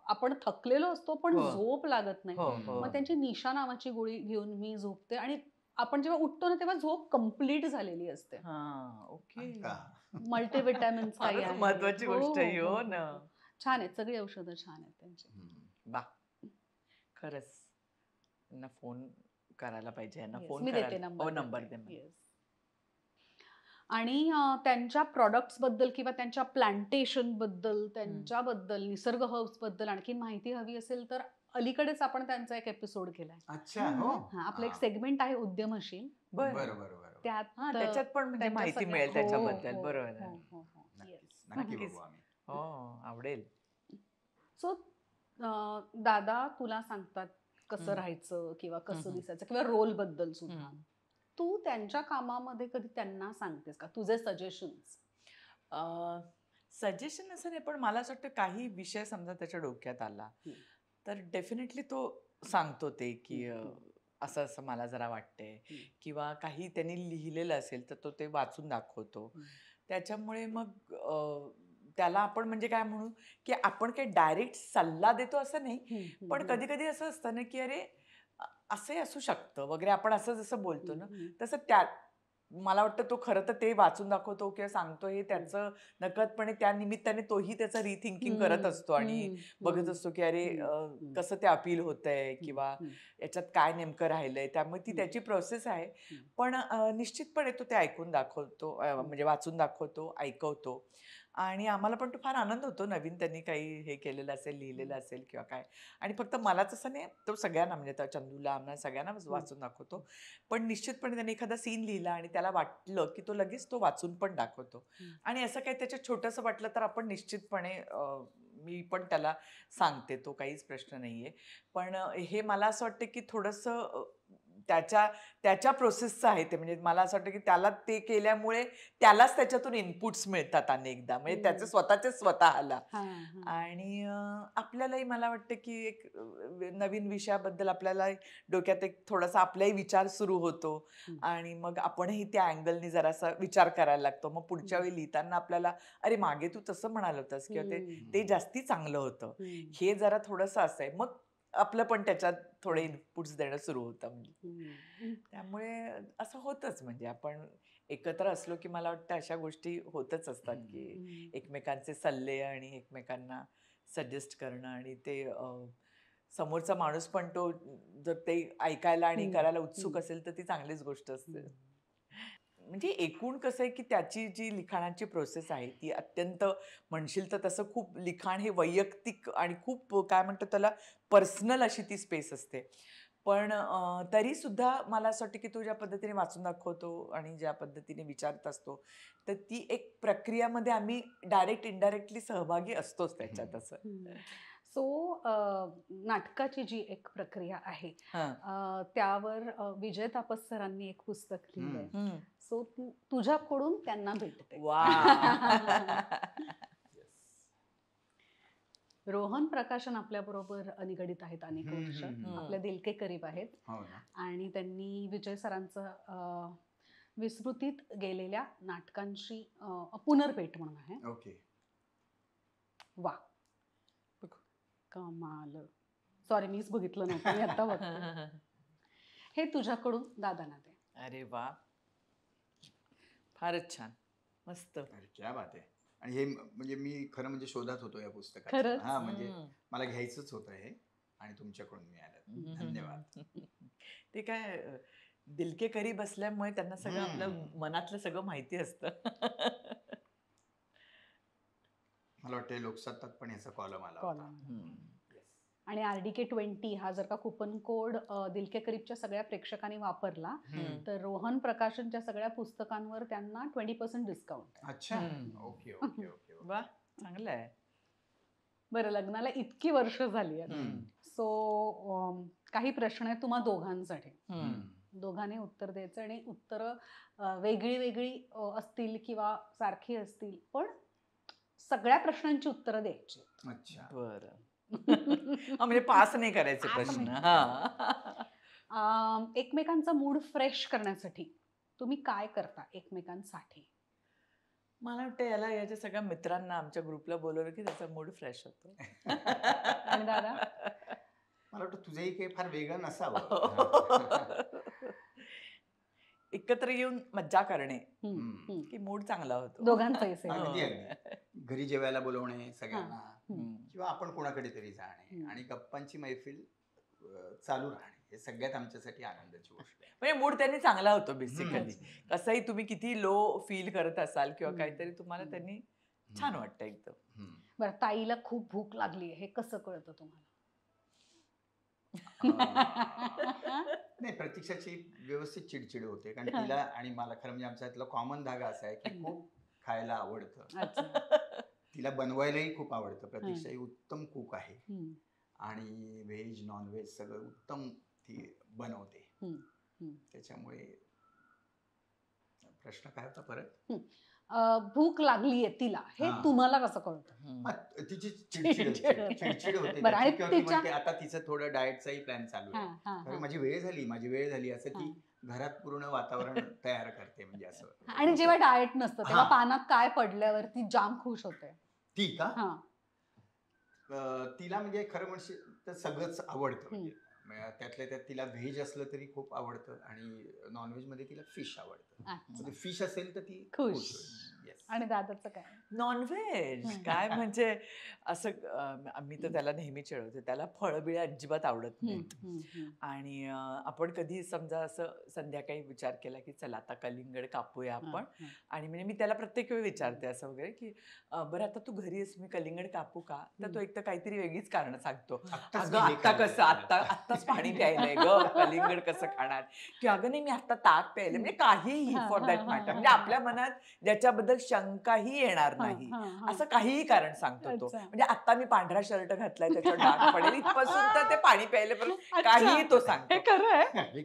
आपण थकलेलो असतो पण झोप लागत नाही. मग त्यांची निशा नावाची गोळी घेऊन मी झोपते आणि आपण जेव्हा उठतो ना तेव्हा झोप कंप्लीट झालेली असते. मल्टीविटॅमिन्स काही आहे, महत्वाची गोष्ट आहे. हो ना, छान आहेत सगळी औषधं, छान आहेत त्यांची. बा, खरंच त्यांना फोन करायला पाहिजे. मी देते नंबर दे. आणि त्यांच्या प्रॉडक्ट्स बद्दल किंवा त्यांच्या प्लांटेशन बद्दल, त्यांच्याबद्दल, निसर्ग हर्ब्स बद्दल आणखी माहिती हवी असेल तर अलीकडेच आपण त्यांचा एक एपिसोड केलाय. अच्छा, हो. आपलं एक सेगमेंट आहे उद्यमशील, त्याच्यात पण म्हणजे माहिती मिळेल त्याच्याबद्दल. बरोबर, नक्की बघू आम्ही. हो, आवडेल. सो दादा तुला सांगतात कसं राहायचं किंवा कसं दिसायचं किंवा रोल बद्दल सुद्धा, तू त्यांच्या कामामध्ये कधी त्यांना सांगतेस का तुझे सजेशन्स? सजेशन असं नाही, पण मला असं वाटतं काही विषय समजा त्याच्या डोक्यात आला तर डेफिनेटली तो सांगतो ते की असं असं मला जरा वाटतंय. हम्म. किंवा काही त्यांनी लिहिलेलं असेल तर तो ते वाचून दाखवतो. हम्म. त्याच्यामुळे मग त्याला आपण म्हणजे काय म्हणू, की आपण काही डायरेक्ट सल्ला देतो असं नाही. हम्म. पण कधी कधी असं असतं ना, की अरे असंही असू शकतं वगैरे, आपण असं जसं बोलतो ना, तसं त्या मला वाटतं तो खरं तर ते वाचून दाखवतो किंवा सांगतो हे त्याचं नकळतपणे त्या निमित्ताने तोही त्याचं रिथिंकिंग करत असतो आणि बघत असतो की अरे कसं ते अपील होतंय किंवा याच्यात काय नेमकं राहिलंय. त्यामुळे ती त्याची प्रोसेस आहे. पण निश्चितपणे तो ते ऐकून दाखवतो, म्हणजे वाचून दाखवतो, ऐकवतो. आणि आम्हाला पण तो फार आनंद होतो, नवीन त्यांनी काही हे केलेलं असेल, लिहिलेलं असेल किंवा काय. आणि फक्त मलाच असं नाही, तो सगळ्यांना म्हणजे त्या चंदूला, आम्हाला सगळ्यांना वाचून दाखवतो. पण निश्चितपणे त्याने एखादा सीन लिहिला आणि त्याला वाटलं की तो लगेच तो वाचून पण दाखवतो. आणि असं काही त्याच्यात छोटंसं वाटलं तर आपण निश्चितपणे मी पण त्याला सांगते, तो काहीच प्रश्न नाहीये. पण हे मला असं वाटतं की थोडंसं त्याच्या प्रोसेसचं आहे ते. म्हणजे मला असं वाटतं की त्याला ते केल्यामुळे त्यालाच त्याच्यातून इनपुट्स मिळतात अनेकदा, म्हणजे त्याचे स्वतःचे स्वतःला. आणि आपल्यालाही मला वाटतं की एक नवीन विषयाबद्दल आपल्याला डोक्यात एक थोडासा आपलाही विचार सुरू होतो आणि मग आपणही त्या अँगलनी जरासा विचार करायला लागतो. मग पुढच्या वेळी लिहिताना आपल्याला अरे मागे तू तसं म्हणाल होतंस किंवा ते जास्ती चांगलं होतं, हे जरा थोडंसं असं आहे. मग आपलं पण त्याच्यात थोडे इनपुट्स देणं सुरू होतं. म्हणजे त्यामुळे असं होतंच. म्हणजे आपण एकत्र असलो की मला वाटतं अशा गोष्टी होतच असतात की एकमेकांचे सल्ले आणि एकमेकांना सजेस्ट करणं आणि ते समोरचा माणूस पण तो जर ते ऐकायला आणि करायला उत्सुक असेल तर ती चांगलीच गोष्ट असते. म्हणजे एकूण कसं आहे की त्याची जी लिखाणाची प्रोसेस आहे ती अत्यंत, म्हणशील तर तसं खूप लिखाण हे वैयक्तिक आणि खूप काय म्हणतो त्याला पर्सनल अशी ती स्पेस असते. पण तरी सुद्धा मला असं वाटतं की तो ज्या पद्धतीने वाचून दाखवतो आणि ज्या पद्धतीने विचारत असतो, तर ती एक प्रक्रियामध्ये आम्ही डायरेक्ट इनडायरेक्टली सहभागी असतोच त्याच्यात असं. सो नाटकाची जी एक प्रक्रिया आहे हां. त्यावर विजय तापस सरांनी एक पुस्तक लिहिलंय. सो तुझ्याकडून त्यांना भेटते. रोहन प्रकाशन आपल्याबरोबर निगडीत आहेत अनेक वर्ष. आपल्या दिल के करीब आहेत. आणि त्यांनी विजय सरांचं विस्मृतीत गेलेल्या नाटकांची पुनर्भेट म्हणून आहे. ओके. वा, कमाल. सॉरी, मीच बघितलं नव्हतं, मी आता बघते. हे तुझ्याकडून दादांना दे. अरे वा, फारच छान, मस्त. अरे क्या बात आहे. आणि हे म्हणजे मी खरं म्हणजे शोधात होतो या पुस्तकाचं. खरंच? हा, म्हणजे मला घ्यायचंच होतं हे आणि तुमच्याकडून मिळालं. धन्यवाद. ते काय दिल के करीब असल्यामुळे त्यांना सगळं आपलं मनातलं सगळं माहिती असतं. मला वाटतं लोकसत्तात पण याचा कॉलम आला होता. आणि RDK 20 हा जर का कुपन कोड दिल के करीबच्या सगळ्या प्रेक्षकांनी वापरला तर रोहन प्रकाशनच्या सगळ्या पुस्तकांवर त्यांना 20% डिस्काउंट आहे. अच्छा. Okay okay okay. वा, चांगलं आहे. बरं, लग्नाला इतकी वर्ष झाली आहेत, सो काही प्रश्न आहेत तुम्हा दोघांसाठी. दोघांनी उत्तर द्यायचं आणि उत्तरं वेगळी वेगळी असतील किंवा सारखी असतील, पण सगळ्या प्रश्नांची उत्तरं द्यायची. अच्छा, बरं. म्हणजे पास नाही करायचे प्रश्न. एकमेकांचा मूड फ्रेश करण्यासाठी तुम्ही काय करता एकमेकांसाठी? मला वाटतं याच्या सगळ्या मित्रांना आमच्या ग्रुपला बोलवलं की त्याचा मूड फ्रेश होतो. आणि दादा? मला वाटतं तुझंही काही फार वेगळं नसावं. एकत्र येऊन मज्जा करणे की मूड चांगला होतो. दोघांचाही घरी जेवायला बोलवणे सगळ्यांना किंवा आपण कोणाकडे तरी जाणे आणि गप्पांची मैफिल चालू राहणे, हे सगळ्यात आमच्यासाठी आनंदाची गोष्ट आहे. म्हणजे मूड त्यांनी चांगला होतो बेसिकली. कसंही तुम्ही किती लो फील करत असाल किंवा काहीतरी तुम्हाला त्यांनी छान वाटतं एकदम. बरं, ताईला खूप भूक लागली हे कसं कळतं तुम्हाला? नाही, प्रतीक्षाची व्यवस्थित चिडचिड होते, कारण तिला आणि मला खरं म्हणजे आमच्यातला कॉमन धागा असा आहे की खूप खायला आवडतं. तिला बनवायलाही खूप आवडतं. प्रतीक्षा ही उत्तम कुक आहे आणि व्हेज नॉन व्हेज सगळं उत्तम ती बनवते. त्याच्यामुळे प्रश्न काय होता परत? भूक लागलीये तिला हे हा. तुम्हाला कसं कळतं? मग तिची चिडचिड चिडचिड होते होते. चिडचिड होते बरं, आणि त्याची, किंवा ती तिच्या- म्हणते आता तिचं थोडं डाएटचाही प्लॅन चालू हा, आहे. हा, अरे हा. माझी वेळ झाली असं ती घरात पूर्ण वातावरण तयार करते, म्हणजे असं. आणि जेव्हा डाएट नसतं तेव्हा हा. पानात काय पडल्यावर ती जाम खुश होते? ती का हा. तिला म्हणजे खरं म्हणशील तर सगळंच आवडतं, म्हणजे त्यातल्या त्यात तिला व्हेज असलं तरी खूप आवडतं आणि नॉनव्हेज मध्ये तिला फिश आवडतं. अच्छा. म्हणजे फिश असेल तर ती खुश. खुश होईल. Yes. आणि दादाचं काय? नॉनव्हेज हम्म. काय म्हणजे असं मी तर त्याला नेहमी चिडवते, त्याला फळबिळ अजिबात आवडत नाही. आणि आपण कधी समजा असं संध्याकाळी विचार केला की चला आता कलिंगड कापूया आपण, आणि म्हणजे मी त्याला प्रत्येक वेळी विचारते असं वगैरे की बरं आता तू घरी आहेस, मी कलिंगड कापू का? तर तो एक तर काहीतरी वेगळीच कारण सांगतो. आत्ताच अगं गेले आत्ता खाल्ले. कसं आत्ताच पाणी प्यायलंय ग, कलिंगड कसं खाणार? की अगं नाही मी आत्ता ताक प्यायलंय, म्हणजे काहीही फॉर दॅट मॅटर, म्हणजे आपल्या मनात ज्याच्याबद्दल शंकाही येणार नाही असं काहीही कारण सांगतो तो. म्हणजे आता मी पांढरा शर्ट घातलाय त्याच्यावर डाग पडेल इथपासून तर ते पाणी प्यायले काहीही तो सांगतो. अगदी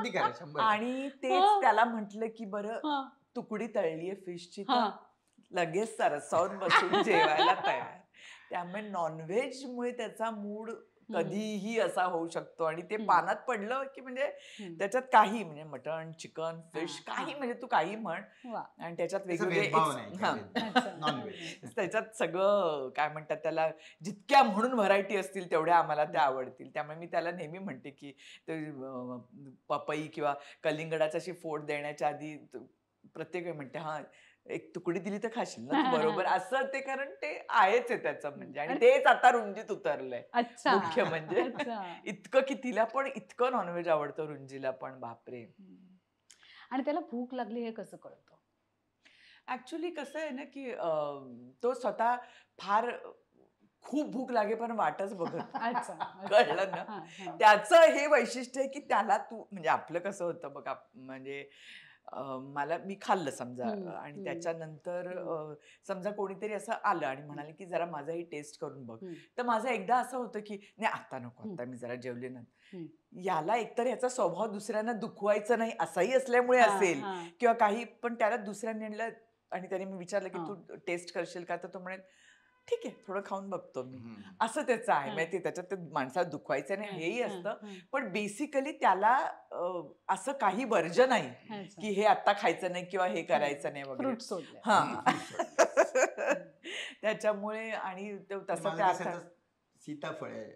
खरं 100%. आणि तेच त्याला म्हटलं की बरं तुकडी तळलीये फिशची तर लगेच सरसावून बसून जेवायला तयार. त्यामुळे नॉनव्हेज मुळे त्याचा मूड कधीही असा होऊ शकतो, आणि ते पानात पडलं की म्हणजे त्याच्यात काही म्हणजे मटण चिकन फिश काही म्हणजे तू काही म्हण, आणि त्याच्यात त्याचा वेगवेगळे भेदभाव नाही, काय भेदभाव. नॉनव्हेज. त्याच्यात सगळं काय म्हणतात त्याला, जितक्या म्हणून व्हरायटी असतील तेवढ्या आम्हाला त्या आवडतील. त्यामुळे मी त्याला नेहमी म्हणते की पपई किंवा कलिंगडाची अशी फोड देण्याच्या आधी प्रत्येक वेळी म्हणते हा एक तुकडी दिली तर खाशील ना तू बरोबर, असं ते, कारण ते आहेच आहे त्याचं म्हणजे. आणि तेच आता रुंजीत उतरलंय मुख्य म्हणजे. इतकं की तिला पण इतकं नॉनव्हेज आवडतं रुंजीला पण, बापरे. आणि त्याला भूक लागली हे कसं कळतं? ऍक्च्युली कसं आहे ना की तो स्वतः फार खूप भूक लागे पण वाटच बघत कळलं ना. त्याचं हे वैशिष्ट्य आहे की त्याला तू म्हणजे आपलं कसं होतं बघा, म्हणजे मी खाल्लं समजा, आणि त्याच्यानंतर समजा कोणीतरी असं आलं आणि म्हणाले की जरा माझाही टेस्ट करून बघ, तर माझं एकदा असं होतं की नाही आता नको, आता मी जरा जेवले ना. याला एकतर याचा स्वभाव दुसऱ्यांना दुखवायचं नाही असाही असल्यामुळे असेल किंवा काही, पण त्याला दुसऱ्यांनी आणलं आणि त्याने मी विचारलं की तू टेस्ट करशील का, तर तो म्हणेल ठीक आहे थोडं खाऊन बघतो मी, असं त्याचं आहे. माहिती त्याच्यात ते माणसाला दुखवायचं नाही हेही असतं, पण बेसिकली त्याला असं काही वर्ज नाही की हे आता खायचं नाही किंवा हे करायचं नाही वगैरे. हा त्याच्यामुळे, आणि तसं त्या सीताफळ आहे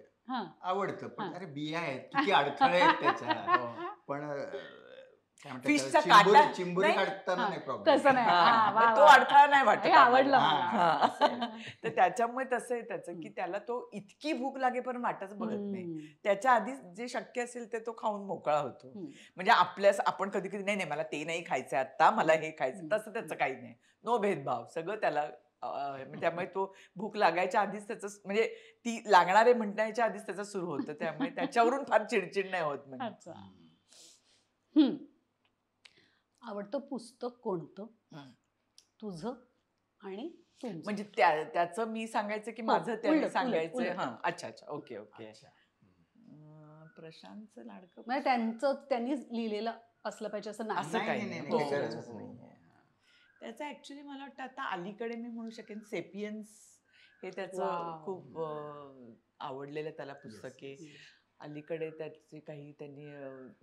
आवडतं, पण अरे बिया आहेत किती अडथळे आहेत त्याच्यात. पण फिशचा काटा चिंबोरी काढताना नाही प्रॉब्लेम, तसं नाही, तो अडथळा नाही वाटत आवडलं. तर त्याच्यामुळे तसं आहे त्याचं की त्याला तो इतकी भूक लागे पण वाटच बघत नाही. त्याच्या आधी जे शक्य असेल ते तो खाऊन मोकळा होतो. म्हणजे आपण कधी कधी नाही मला ते नाही खायचंय आता, मला हे खायचं, तसं त्याचं काही नाही. नो भेदभाव, सगळं त्याला. त्यामुळे तो भूक लागायच्या आधीच त्याचं म्हणजे ती लागणारे म्हणण्याच्या आधीच त्याचं सुरू होतं, त्यामुळे त्याच्यावरून फार चिडचिड नाही होत. म्हणजे आवडतं पुस्तक कोणतं तुझं आणि तुमचं? म्हणजे त्याचं मी सांगायचं की माझं त्याने सांगायचं? हा, अच्छा अच्छा, ओके ओके. प्रशांतचं लाडकं म्हणजे त्यांनी लिहिलेलं असलं पाहिजे असं नाही? असं काही नाही. त्याचं ऍक्च्युली मला वाटतं आता अलीकडे मी म्हणू शकेन सेपियन्स हे त्याचं खूप आवडलेलं त्याला पुस्तक आहे. अलीकडे त्याची काही त्यांनी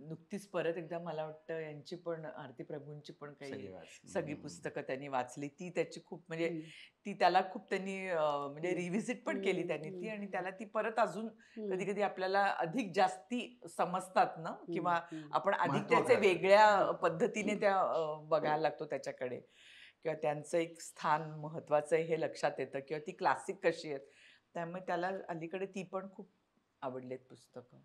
नुकतीच परत एकदा मला वाटतं यांची पण आरती प्रभूंची पण काही सगळी पुस्तकं त्यांनी वाचली. ती त्याची खूप म्हणजे ती त्याला खूप त्यांनी म्हणजे रिव्हिजिट पण केली त्यांनी ती, आणि त्याला ती परत अजून कधी कधी आपल्याला अधिक जास्ती समजतात ना, किंवा आपण अधिक त्याचे वेगळ्या पद्धतीने त्या बघायला लागतो त्याच्याकडे, किंवा त्यांचं एक स्थान महत्वाचं आहे हे लक्षात येतं, किंवा ती क्लासिक कशी आहेत. त्यामुळे त्याला अलीकडे ती पण खूप आवडलेत पुस्तकं.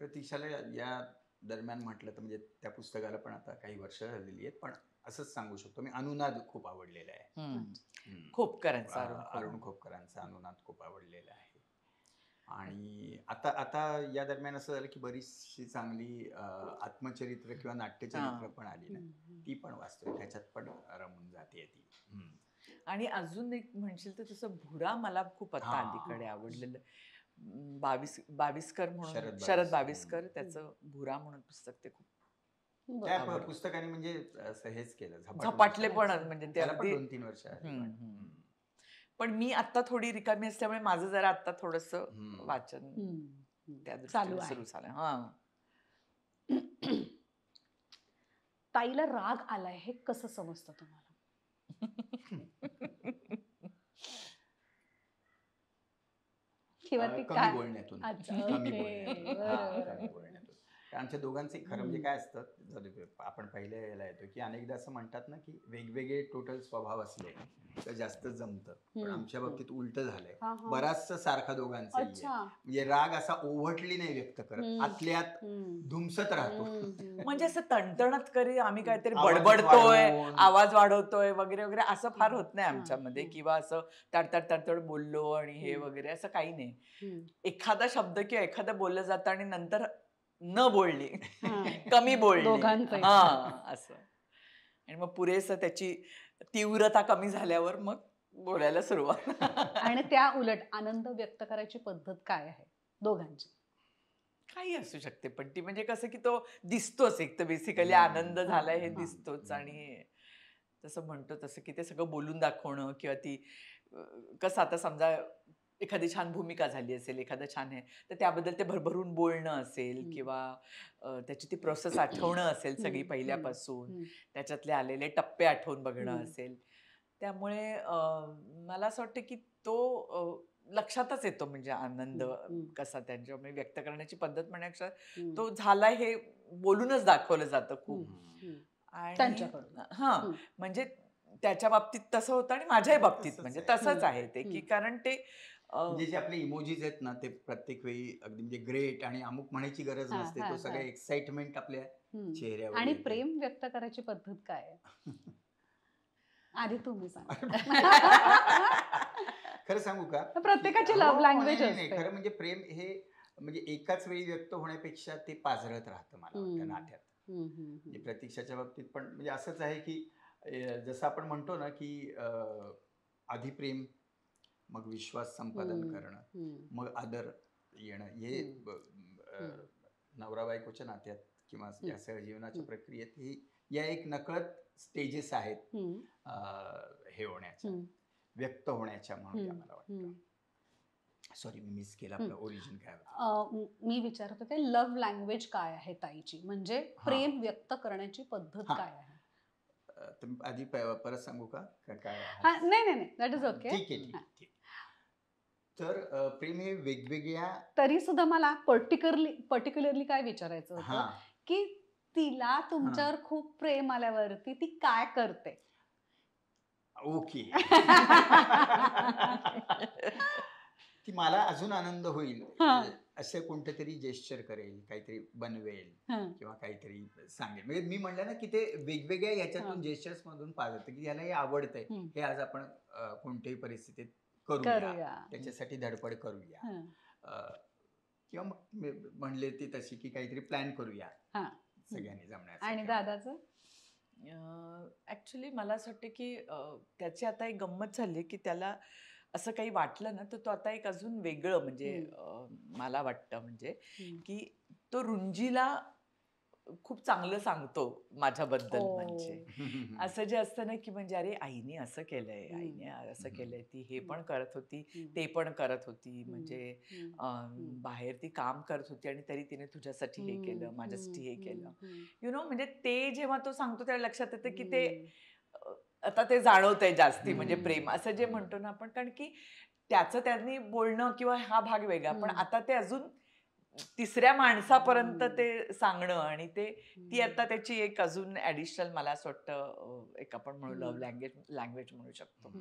प्रतीक्षाला या दरम्यान म्हटलं तर म्हणजे त्या पुस्तकाला पण आता काही वर्ष झालेली आहेत, पण असंच सांगू शकतो मी, अनुनाद खूप आवडलेला आहे. खोपकरांचा, अरुण खोपकरांचा अनुनाद खूप आवडलेला आहे. आणि आता या दरम्यान असं झालं की बरीचशी चांगली आत्मचरित्र किंवा नाट्यचरित्र पण आली ना, ती पण वाचतोय, त्याच्यात पण रमून जाते ती. आणि अजून एक म्हणशील तर तसं भुरा मला खूप आता अलीकडे आवडलेलं. बाविस्कर म्हणून, शरद बाविस्कर, त्याचं भुरा म्हणून पुस्तक ते खूप त्या आवड. पुस्तकाने म्हणजे असं हेच केलं, झपाटले पण अच्छा. म्हणजे ते त्याला पण अगदी 2-3 वर्ष आली. पण मी आता थोडी रिकामी असल्यामुळे माझं जरा आता थोडस हम्म. वाचन त्या चालू दृष्टीने आहे. सुरू झालं. हा ताईला राग आलाय हे कसं समजतं तुम्हाला? किंवा ती कमी काय? बोलण्यातून. अच्छा, कमी ओके. बोलण्यातून. बरोबर, कमी बरोबर. बोलण्यातून. आमच्या दोघांचे खरं म्हणजे हम्म. काय असतं, जाऊ दे, आपण पहिले यायला येतो की अनेकदा असं म्हणतात ना की वेगवेगळे टोटल स्वभाव असले तर जास्त जमतं. पण आमच्या बाबतीत उलट झालंय. हा, हा. बराचसा सारखा दोघांचाही आहे. अच्छा. म्हणजे राग असा ओव्हर्टली नाही व्यक्त करत, हम्म. आतल्यात धुमसत राहतो. म्हणजे असं तणतणत करी आम्ही काहीतरी आवाज बडबडतोय, वाढवून. आवाज वाढवतोय वगैरे वगैरे असं फार होत नाही हम्म. आमच्यामध्ये, हम्म. किंवा असं तडतड तडतड बोललो आणि हे हम्म. वगैरे असं काही नाही. हम्म. एखादा शब्द किंवा एखादं बोललं जातं आणि नंतर न बोलणी, हा. कमी बोलणी, दोघांचंही. हा असं. आणि मग पुरेसं त्याची तीव्रता कमी झाल्यावर मग बोलायला सुरुवात. आणि त्या उलट आनंद व्यक्त करायची पद्धत काय आहे दोघांची? काही असू शकते, पण ती म्हणजे कसं की तो दिसतोच, एक तर बेसिकली आनंद झालाय हे दिसतोच. आणि तसं म्हणतो तसं की ते सगळं बोलून दाखवणं, किंवा ती कसं आता समजा एखादी छान भूमिका झाली असेल, एखादं छान आहे तर त्याबद्दल ते भरभरून बोलणं असेल, किंवा त्याची ती प्रोसेस आठवणं असेल सगळी पहिल्यापासून, त्याच्यातले आलेले टप्पे आठवून बघणं असेल. त्यामुळे मला असं वाटतं की तो लक्षातच येतो, म्हणजे आनंद कसा त्यांच्यामुळे व्यक्त करण्याची पद्धत म्हणण्यापेक्षा तो झालाय हे बोलूनच दाखवलं जातं खूप. आणि त्यांच्याकडून. हा म्हणजे त्याच्या बाबतीत तसं होतं आणि माझ्याही बाबतीत तसंच म्हणजे आहे. तसंच आहे ते, की कारण ते म्हणजे जे आपले इमोजीज आहेत ना ते प्रत्येक वेळी अगदी म्हणजे ग्रेट आणि अमुक म्हणायची गरज हा, नसते. हा, तो सगळं हा. एक्साइटमेंट आपल्या चेहऱ्यावर आणि येते. प्रेम व्यक्त करायची पद्धत काय आहे? आधी तुम्ही सांगा. खरं सांगू का, प्रत्येकाची हो, लव्ह नाही, लँग्वेज नाही, नाही. असते. खरं म्हणजे प्रेम हे म्हणजे एकाच वेळी व्यक्त होण्यापेक्षा ते पाझरत राहतं, मला वाटतं नात्यात. म्हणजे प्रतीक्षाच्या बाबतीत पण म्हणजे असंच आहे की जसं आपण म्हणतो ना की आधी प्रेम, मग विश्वास संपादन करणं, मग आदर येणं, हे नवरा बायकोच्या नात्यात किंवा या सहजीवनाच्या प्रक्रियेत ही या एक नकळत स्टेजेस आहेत हे होण्याच्या, व्यक्त होण्याच्या, म्हणूया मला वाटतं. सॉरी, मी मिस केलं आपलं ओरिजिन काय होतं. मी विचारत होते लव्ह लँग्वेज काय आहे ताईची, म्हणजे प्रेम व्यक्त करण्याची पद्धत काय आहे? आधी परत सांगू का काय? नाही, दॅट इज ओके. ठीक आहे, ठीक आहे. तर प्रेम हे वेगवेगळ्या, तरी सुद्धा मला पर्टिक्युलरली काय विचारायचं होतं की तिला तुमच्यावर खूप प्रेम आल्यावरती ती काय करते? ओके. की मला अजून आनंद होईल असे कोणते तरी जेस्चर करेल, काहीतरी बनवेल किंवा काहीतरी सांगेल. म्हणजे मी म्हणलं ना की ते वेगवेगळ्या याच्यातून जेस्चर्स मधून पाहत की याला हे आवडतंय, हे आज आपण कोणत्याही परिस्थितीत करूया, त्याच्यासाठी धडपड करूया, किंवा मग म्हणले ती तशी की काहीतरी प्लॅन करूया सगळ्यांनी जमण्यासाठी. आणि दादाचं ऍक्च्युली मला असं वाटतं की त्याची आता एक गंमत झाली की त्याला असं काही वाटलं ना तर तो आता एक अजून वेगळं म्हणजे मला वाटतं म्हणजे की तो रुंजीला खूप चांगलं सांगतो माझ्याबद्दल. म्हणजे असं जे असतं ना की म्हणजे अरे आईने असं केलंय, आईने असं केलंय, ती हे पण करत होती, ते पण करत होती, म्हणजे बाहेर ती काम करत होती आणि तरी तिने तुझ्यासाठी हे केलं, माझ्यासाठी हे केलं, यु नो. म्हणजे ते जेव्हा तो सांगतो तेव्हा लक्षात येतं की ते आता ते जाणवतंय जास्ती, म्हणजे प्रेम असं जे म्हणतो ना आपण. कारण की त्याचं त्यांनी बोलणं किंवा हा भाग वेगळा, पण आता ते अजून तिसऱ्या माणसापर्यंत ते सांगणं, आणि ते ती आता त्याची एक अजून ऍडिशनल मला असं वाटतं एक आपण म्हणू लव्ह लँग्वेज म्हणू शकतो.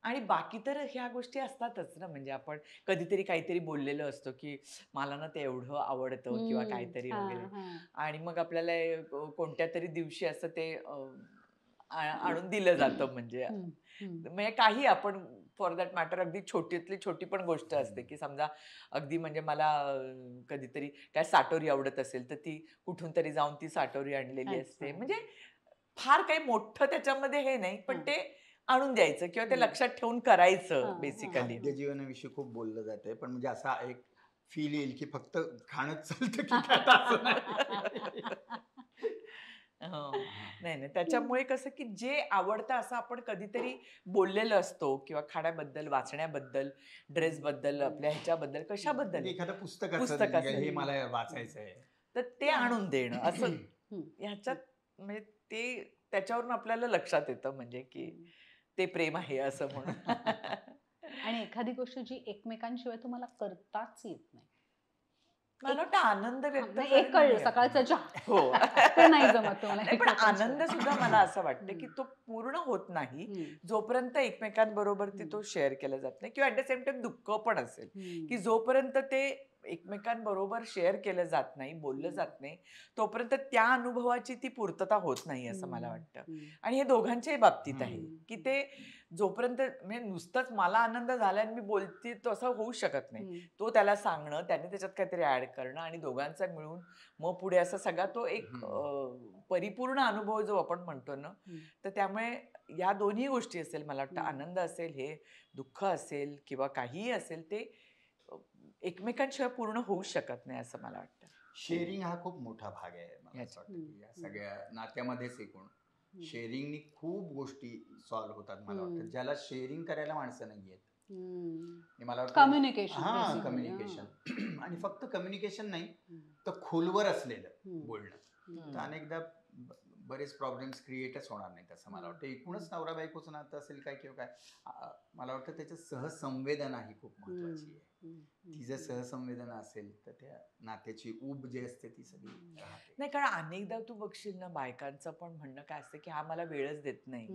आणि बाकी तर ह्या गोष्टी असतातच ना, म्हणजे आपण कधीतरी काहीतरी बोललेलं असतो की मला ना ते एवढं आवडतं किंवा काहीतरी वगैरे, आणि मग आपल्याला कोणत्या तरी दिवशी असं ते आणून दिलं जातं. म्हणजे काही आपण फॉर दॅट मॅटर अगदी छोटीतली छोटी पण गोष्ट असते की समजा अगदी म्हणजे मला कधीतरी काय साटोरी आवडत असेल तर ती कुठून तरी जाऊन ती साटोरी आणलेली असते. म्हणजे फार काही मोठं त्याच्यामध्ये हे नाही, पण ते आणून द्यायचं किंवा ते लक्षात ठेवून करायचं बेसिकली. खाद्य जीवनाविषयी खूप बोललं जातंय, पण म्हणजे असा एक फील येईल की फक्त खाणंच चालतं की काय, असं नाही. हो. नाही नाही, त्याच्यामुळे कसं की जे आवडतं असं आपण कधीतरी बोललेलं असतो किंवा खाण्याबद्दल, वाचण्याबद्दल, ड्रेसबद्दल, आपल्या ह्याच्याबद्दल, कशाबद्दल म्हणजे एखादं पुस्तकाचं पुस्तकाचं. हे मला वाचायचं आहे. तर ते आणून देणं असं हम्म. ह्याच्यात म्हणजे ते त्याच्यावरून आपल्याला लक्षात येतं म्हणजे की ते प्रेम आहे असं म्हणून. आणि एखादी गोष्ट जी एकमेकांशिवाय तुम्हाला करताच येत नाही. मला वाटतं आनंद व्यक्त म्हणजे एक कळलं करणं सकाळचं चहा हो. ते नाही जमत तुम्हाला नाही, पण एकमेकांशिवाय. आनंद सुद्धा मला असं वाटतं की तो पूर्ण होत नाही हम्म. जोपर्यंत एकमेकांबरोबर तो शेअर केला जात नाही, किंवा ऍट द सेम टाइम दुःख पण असेल हम्म. की जोपर्यंत ते एकमेकांबरोबर शेअर केलं जात नाही, बोललं जात नाही, तोपर्यंत त्या अनुभवाची ती पूर्तता होत नाही असं मला वाटतं. हम्म. आणि हे दोघांच्याही बाबतीत आहे हम्म. की ते जोपर्यंत म्हणजे नुसतंच मला आनंद झाला आणि मी बोलते तो असं होऊ शकत नाही. हम्म. तो त्याला सांगणं, त्याने त्याच्यात काहीतरी ऍड करणं आणि दोघांचा मिळून मग पुढे असा सगळा तो एक परिपूर्ण अनुभव जो आपण म्हणतो ना, तर त्यामुळे या दोन्ही गोष्टी असेल, मला वाटतं आनंद असेल, हे दुःख असेल किंवा काहीही असेल, ते एकमेकांशिवाय पूर्ण होऊ शकत नाही असं मला वाटतं. शेअरिंग हा खूप मोठा भाग आहे मला असं वाटतं हम्म. की या सगळ्या नात्यामध्येच एकूण शेअरिंगनी खूप गोष्टी सॉल्व्ह होतात मला वाटतं. ज्याला शेअरिंग करायला माणसं नाही आहेत, हे मला वाटतं कम्युनिकेशन हा कम्युनिकेशन. आणि फक्त कम्युनिकेशन नाही तर खोलवर असलेलं बोलणं. तर अनेकदा बरेच प्रॉब्लेम्स क्रिएटच होणार नाहीत असं मला वाटतं. एकूणच नवरा बायकोचं नातं असेल काय किंवा काय, मला वाटतं त्याच्यात सहसंवेदना ही खूप महत्वाची आहे. ती जर सहसंवेदना असेल तर त्या नात्याची ऊब जी असते ती सगळी राहते. नाही, कारण अनेकदा तू बघशील ना, बायकांचं पण म्हणणं काय असतं की हा मला वेळच देत नाही,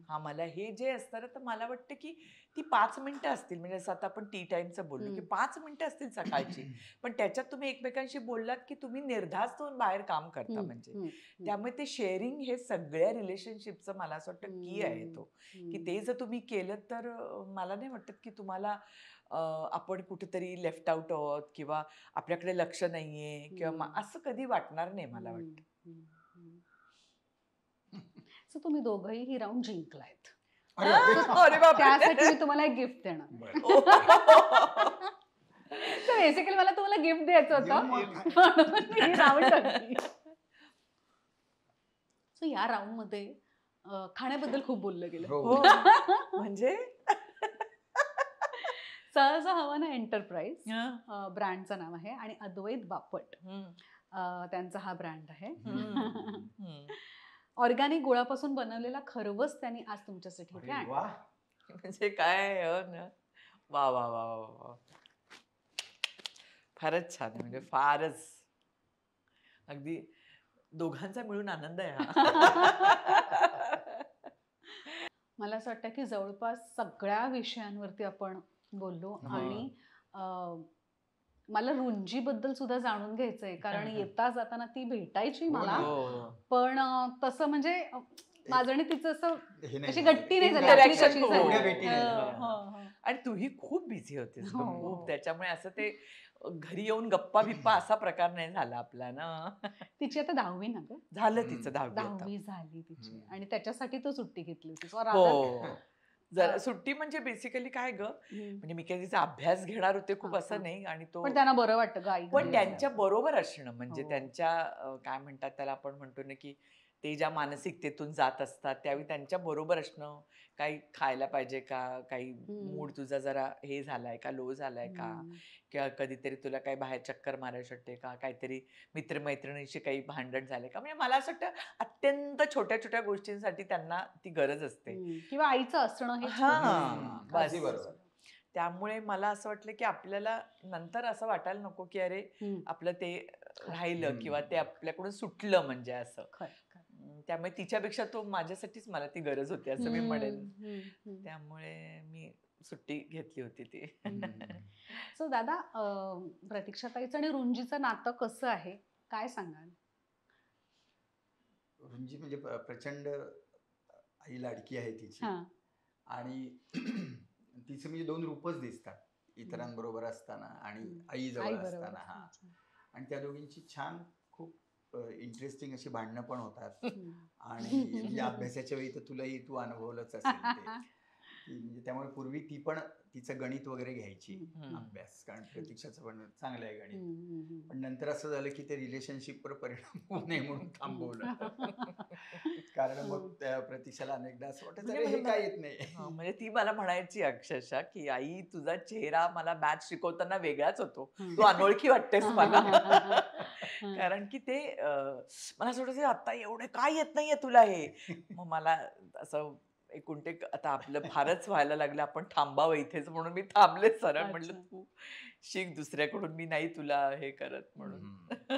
हा मला हे जे असतं ना, तर मला वाटतं की ती 5 मिनिटं असतील, म्हणजे असं आता आपण टी टाइमचं बोललो की 5 मिनिटं असतील सकाळची, पण त्याच्यात तुम्ही एकमेकांशी बोललात की तुम्ही निर्धास्त होऊन बाहेर काम करता. म्हणजे त्यामुळे ते शेअरिंग हे सगळ्या रिलेशनशिपचं मला असं वाटतं की आहे तो, की ते जर तुम्ही केलं तर मला नाही वाटत की तुम्हाला आपण कुठेतरी लेफ्ट आउट आहोत किंवा आपल्याकडे लक्ष नाहीये किंवा असं कधी वाटणार नाही मला वाटतं. सो तुम्ही दोघंही ही राऊंड जिंकलायत. अरे बापरे. त्यासाठी मी तुम्हाला एक गिफ्ट देणार. तर बेसिकली मला तुम्हाला गिफ्ट द्यायचं होतं म्हणून मी ही राऊंड टाकली. सो या राऊंड मध्ये खाण्याबद्दल खूप बोललं गेलं. हो. म्हणजे सहसा हवं ना एंटरप्राइज ब्रँडचं नाव आहे आणि अद्वैत बापट त्यांचा हा ब्रँड आहे. ऑर्गॅनिक गुळापासून बनवलेला खरवस त्यांनी आज तुमच्यासाठी इथे आणला. वा, म्हणजे काय ना, वा वा वा वा वा, फारच छान आहे. म्हणजे फारच अगदी दोघांचा मिळून आनंद आहे हा. मला असं वाटतं की जवळपास सगळ्या विषयांवरती आपण बोललो आणि मला रुंजीबद्दल सुद्धा जाणून घ्यायचंय, कारण येता जाताना ती भेटायची मला, पण तसं म्हणजे माझं आणि तिचं असं अशी गट्टी नाही झाली, आपली कशी झाली. आणि तूही खूप बिझी होतीस ग खूप, त्याच्यामुळे असं ते घरी येऊन गप्पा बिप्पा असा प्रकार नाही झाला आपला ना. तिची आता 10वी ना ग, झालं तिचं 10वी झाली तिची आणि त्याच्यासाठी तो सुट्टी घेतली होती. हो, जरा सुट्टी म्हणजे बेसिकली काय ग, म्हणजे मी काही तिचा अभ्यास घेणार होते खूप असं नाही, आणि तो पण त्यांना बरं वाटतं गाई, पण त्यांच्या बरोबर असणं म्हणजे त्यांच्या काय म्हणतात त्याला, आपण म्हणतो ना की ते ज्या मानसिकतेतून जात असतात त्यावेळी त्यांच्या बरोबर असणं, काही खायला पाहिजे का, काही मूड तुझा जरा हे झालाय का, लो झालाय का, किंवा कधीतरी तुला काही बाहेर चक्कर मारायला वाटते का, काहीतरी मित्रमैत्रिणीशी काही भांडण झाले का, म्हणजे मला असं वाटतं अत्यंत छोट्या छोट्या गोष्टींसाठी त्यांना ती गरज असते, किंवा आईचं असणं हे. बस बरोबर. त्यामुळे मला असं वाटलं की आपल्याला नंतर असं वाटायला नको की अरे आपलं ते राहिलं किंवा ते आपल्याकडून सुटलं म्हणजे असं. त्यामुळे तिच्यापेक्षा तो माझ्यासाठीच मला ती गरज होती असं मी म्हणेन. त्यामुळे मी सुट्टी घेतली होती ती. सो दादा, प्रतीक्षाताईचं आणि रुंजीचं नातं कसं आहे, काय सांगाल? रुंजी म्हणजे प्रचंड आई लाडकी आहे तिची, आणि तिचं म्हणजे 2 रूपच दिसतात, इतरांबरोबर असताना आणि आईजवळ असताना. हा, आणि त्या दोघींची छान खूप इंटरेस्टिंग अशी भांडणं पण होतात. आणि म्हणजे अभ्यासाच्या वेळी तर तू अनुभवलंच असेल ते. म्हणजे त्यामुळे पूर्वी ती पण तिचं गणित वगैरे घ्यायची हम्म. अभ्यास, कारण प्रतीक्षाचं पण चांगलं आहे गणित. हम्म. पण नंतर असं झालं की ते रिलेशनशिपवर परिणाम होऊ नये म्हणून थांबवलं. कारण मग त्या प्रतीक्षाला अनेकदा असं वाटायचं म्हणजे अरे हे मला- काय येत नाही. म्हणजे ती मला म्हणायची अक्षरशः की आई तुझा चेहरा मला मॅथ शिकवताना वेगळाच होतो, तू अनोळखी वाटतेस मला. कारण की ते मला असं वाटायचं आता एवढे काय येत नाहीये तुला हे. मग मला असं एकूण ते आता आपलं फारच व्हायला लागलं, आपण थांबावं इथेच म्हणून मी थांबले सरळ. म्हटलं अच्छा. तू शिक दुसऱ्याकडून, मी नाही तुला हे करत म्हणून.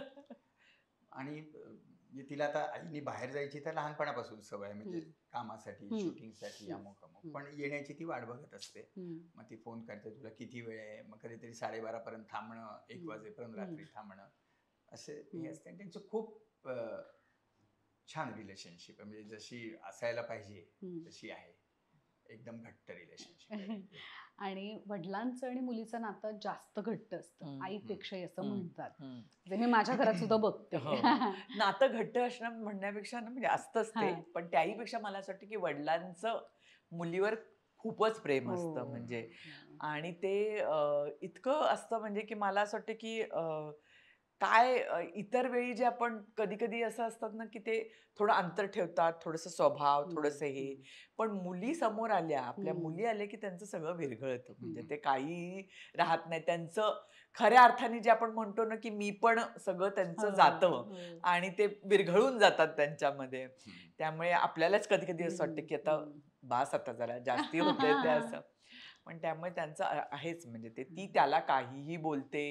आणि म्हणजे तिला आता आईनी बाहेर जायची तर लहानपणापासून सवय आहे, म्हणजे कामासाठी, शूटिंगसाठी, अमुक अमुक. पण येण्याची ती वाट बघत असते. मग ती फोन करते, तुला किती वेळ आहे, मग कधीतरी 12:30 पर्यंत थांबणं, 1 वाजेपर्यंत रात्री थांबणं, असे हे असते. आणि त्यांचं खूप छान रिलेशनशिप आहे, म्हणजे जशी असायला पाहिजे तशी आहे. एकदम घट्ट रिलेशनशिप. आणि वडिलांचं आणि मुलीचं नातं जास्त घट्ट असतं आईपेक्षाही असं म्हणतात. जे मी हो. माझ्या घरात सुद्धा बघते. नातं घट्ट असणं म्हणण्यापेक्षा ना, म्हणजे असतंच ते, पण त्याहीपेक्षा मला असं वाटतं की वडिलांचं मुलीवर खूपच प्रेम असतं. म्हणजे आणि ते इतकं असतं म्हणजे की मला असं वाटतं की काय इतर वेळी जे आपण कधी कधी असं असतात ना की ते थोडं अंतर ठेवतात, थोडंसं स्वभाव, थोडंसं हे. पण मुली समोर आल्या, आपल्या मुली आल्या की त्यांचं सगळं विरघळतं. म्हणजे ते काही राहत नाही त्यांचं. खऱ्या अर्थाने जे आपण म्हणतो ना की मी पण, सगळं त्यांचं जातं आणि ते विरघळून जातात त्यांच्यामध्ये. त्यामुळे आपल्यालाच कधी कधी असं वाटतं की आता बास, आता जरा जास्ती होतंय ते असं. पण त्यामुळे त्यांचं आहेच, म्हणजे ते ती त्याला काहीही बोलते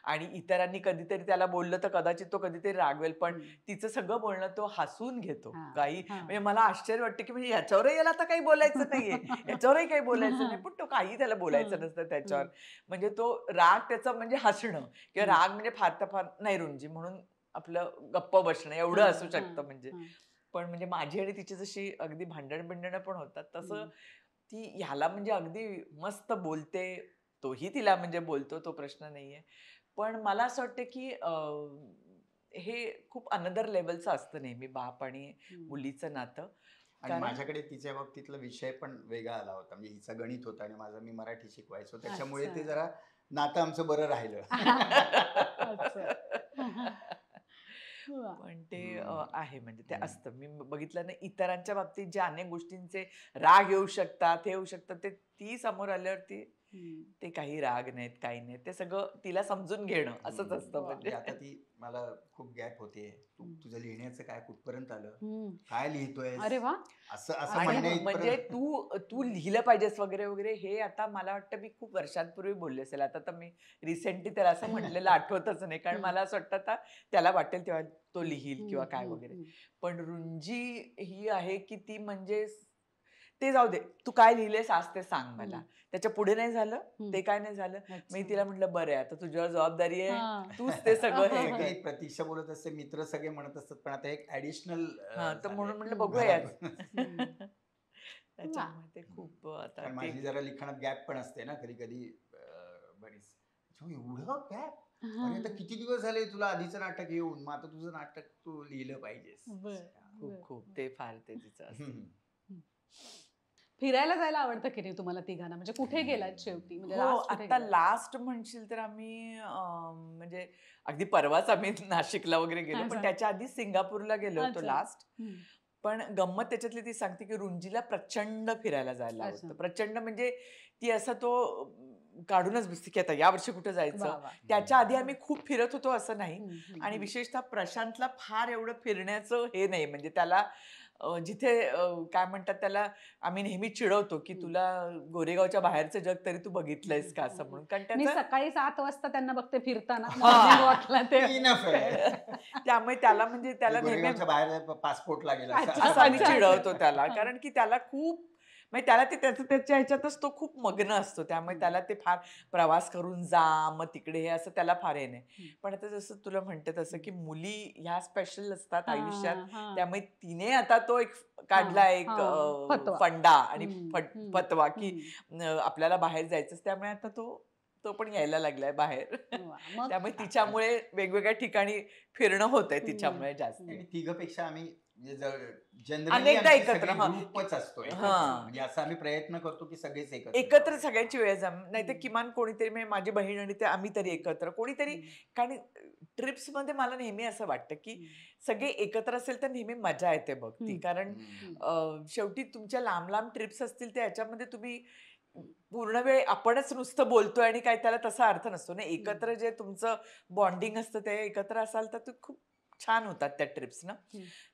आणि इतरांनी कधीतरी त्याला बोललं तर कदाचित तो कधीतरी रागवेल, पण तिचं सगळं बोलणं तो हसून घेतो. काही म्हणजे मला आश्चर्य वाटतं की म्हणजे याच्यावरही याला आता काही बोलायचं नाहीये, याच्यावरही काही बोलायचं नाही, पण तो काही त्याला बोलायचं नसतं त्याच्यावर. म्हणजे तो राग त्याचा म्हणजे हसणं, किंवा राग म्हणजे फार तर फार नाही रुंजी म्हणून आपलं गप्प बसणं एवढं असू शकतं. म्हणजे पण म्हणजे माझी आणि तिची जशी अगदी भांडण बिंडणं पण होतात, तसं ती ह्याला म्हणजे अगदी मस्त बोलते, तोही तिला म्हणजे बोलतो, तो प्रश्न नाहीये. पण मला असं वाटतं की हे खूप अनदर लेवलचं असतं नेहमी बाप आणि मुलीचं नातं. आणि माझ्याकडे तिच्या बाबतीतला विषय पण वेगळा आला होता, म्हणजे हिचं गणित होतं आणि माझं मी मराठी शिकवायचो, त्याच्यामुळे ते जरा नातं आमचं बरं राहिलं. पण ते आहे, म्हणजे ते असतं. मी बघितलं ना इतरांच्या बाबतीत जे अनेक गोष्टींचे राग येऊ शकतात, हे होऊ शकतात, ते ती समोर आल्यावरती ते काही राग नाहीत, काही नाही, ते सगळं तिला समजून घेणं असंच असतं. म्हणजे आता ती मला खूप गॅप होते, तुझं लिहिण्याचं काय कुठपर्यंत आलं, काय लिहितोय, अरे वा, असं असं आणि म्हणणं म्हणजे इथपर्यंत. तू लिहिलं पाहिजेस वगैरे वगैरे, हे आता मला वाटतं मी खूप वर्षांपूर्वी बोलले असेल. आता तर मी रिसेंटली त्याला असं म्हटलेलं आठवतच नाही, कारण मला असं वाटतं आता त्याला वाटेल तेव्हा तो लिहील किंवा काय वगैरे. पण रुंजी ही आहे की ती म्हणजे ते जाऊ दे, तू काय लिहिलेस आज ते सांग मला, त्याच्या पुढे नाही झालं, ते काय नाही झालं. मी तिला म्हटलं बरं आहे, आता तुझ्यावर जबाबदारी आहे, तूच ते सगळं हे कर. सगळी प्रतीक्षा बोलत असते, मित्र सगळे म्हणत असतात, पण आता एक ऍडिशनल तर म्हणून म्हटलं बघूयाच. त्याच्यामुळे ते खूप आता माझी जरा लिखाणात गॅप पण असते ना कधी कधी बरीच. एवढं गॅप, अरे आता किती दिवस झाले तुला आधीचं नाटक येऊन, मग आता तुझं नाटक तू लिहिलं पाहिजेस. खूप खूप ते फार ते तिचं असतं. फिरायला जायला आवडतं की नाही तुम्हाला तिघांना? म्हणजे कुठे गेलात शेवटी? म्हणजे हो, आता लास्ट म्हणशील तर आम्ही म्हणजे अगदी परवाच आम्ही नाशिकला वगैरे गेलो, पण त्याच्या आधी सिंगापूरला गेलो होतो लास्ट. पण गंमत त्याच्यातली ती सांगते की रुंजीला प्रचंड फिरायला जायला आवडतं. प्रचंड म्हणजे ती असं तो काढूनच बसते की आता यावर्षी कुठे जायचं. त्याच्या आधी आम्ही खूप फिरत होतो असं नाही. आणि विशेषतः प्रशांतला फार एवढं फिरण्याचं हे नाही, म्हणजे त्याला जिथे काय म्हणतात त्याला, आम्ही नेहमी चिडवतो की तुला गोरेगावच्या बाहेरचं जग तरी तू बघितलंयस का असं म्हणून. कारण मी त्याचं सकाळी 7 वाजता त्यांना बघते फिरताना. त्यामुळे त्याला म्हणजे त्याला नेहमी बाहेर पासपोर्ट लागेल असं आम्ही चिडवतो त्याला, कारण की त्याला खूप म्हणजे त्याला ते त्याच्या ह्याच्यातच तो खूप मग्न असतो. त्यामुळे त्याला ते फार प्रवास करून जा, मग तिकडे हे असं त्याला फार हे नाही. पण आता जसं तुला म्हणते तसं की मुली ह्या स्पेशल असतात आयुष्यात, त्यामुळे तिने आता तो एक काढला एक फंडा आणि फतवा की आपल्याला बाहेर जायचं. त्यामुळे आता तो पण यायला लागलाय बाहेर. त्यामुळे तिच्यामुळे वेगवेगळ्या ठिकाणी फिरणं होतंय तिच्यामुळे जास्त. तिघपेक्षा आम्ही जनरली अनेकदा एकत्र, हा. ग्रुपच असतो एकत्र. हा. म्हणजे असं आम्ही प्रयत्न करतो की सगळेच एकत्र एकत्र जावं. सगळ्यांची वेळ जम नाही तर किमान कोणीतरी म्हणजे माझी बहीण आणि ते आम्ही तरी एकत्र कोणीतरी. कारण ट्रिप्स मध्ये मला नेहमी असं वाटतं की सगळे एकत्र असेल तर नेहमी मजा येते बघ ती. कारण शेवटी तुमच्या लांब लांब ट्रिप्स असतील तर याच्यामध्ये तुम्ही पूर्ण वेळ आपणच नुसतं बोलतोय आणि काय त्याला तसा अर्थ नसतो ना. एकत्र जे तुमचं बॉन्डिंग असतं ते एकत्र असाल तर खूप छान होतात त्या ट्रिप्स ना.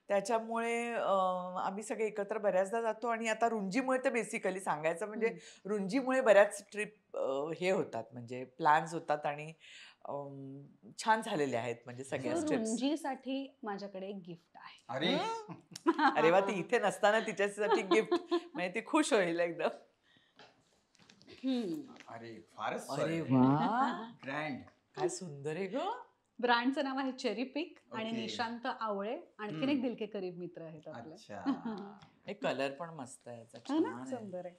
त्याच्यामुळे आम्ही सगळे एकत्र बऱ्याचदा जातो. आणि आता रुंजीमुळे तर बेसिकली सांगायचं म्हणजे रुंजीमुळे बऱ्याच ट्रिप हे होतात म्हणजे प्लॅन्स होतात आणि छान झालेले आहेत म्हणजे सगळ्याच ट्रिप्स. रुंजीसाठी माझ्याकडे एक गिफ्ट आहे. अरे अरे वा, ती इथे नसताना तिच्यासाठी गिफ्ट म्हणजे ती खुश होईल एकदम. अरे फारच अरे वा, ग्रँड. काय सुंदर आहे ग. ब्रँडचं नाव आहे चेरी पिक आणि Okay. निशांत आवळे आणखीन एक दिलके करीब मित्र आहेत आपले. अच्छा. हे कलर पण मस्त आहे याचा, हो ना, छान आहे. सुंदर आहे.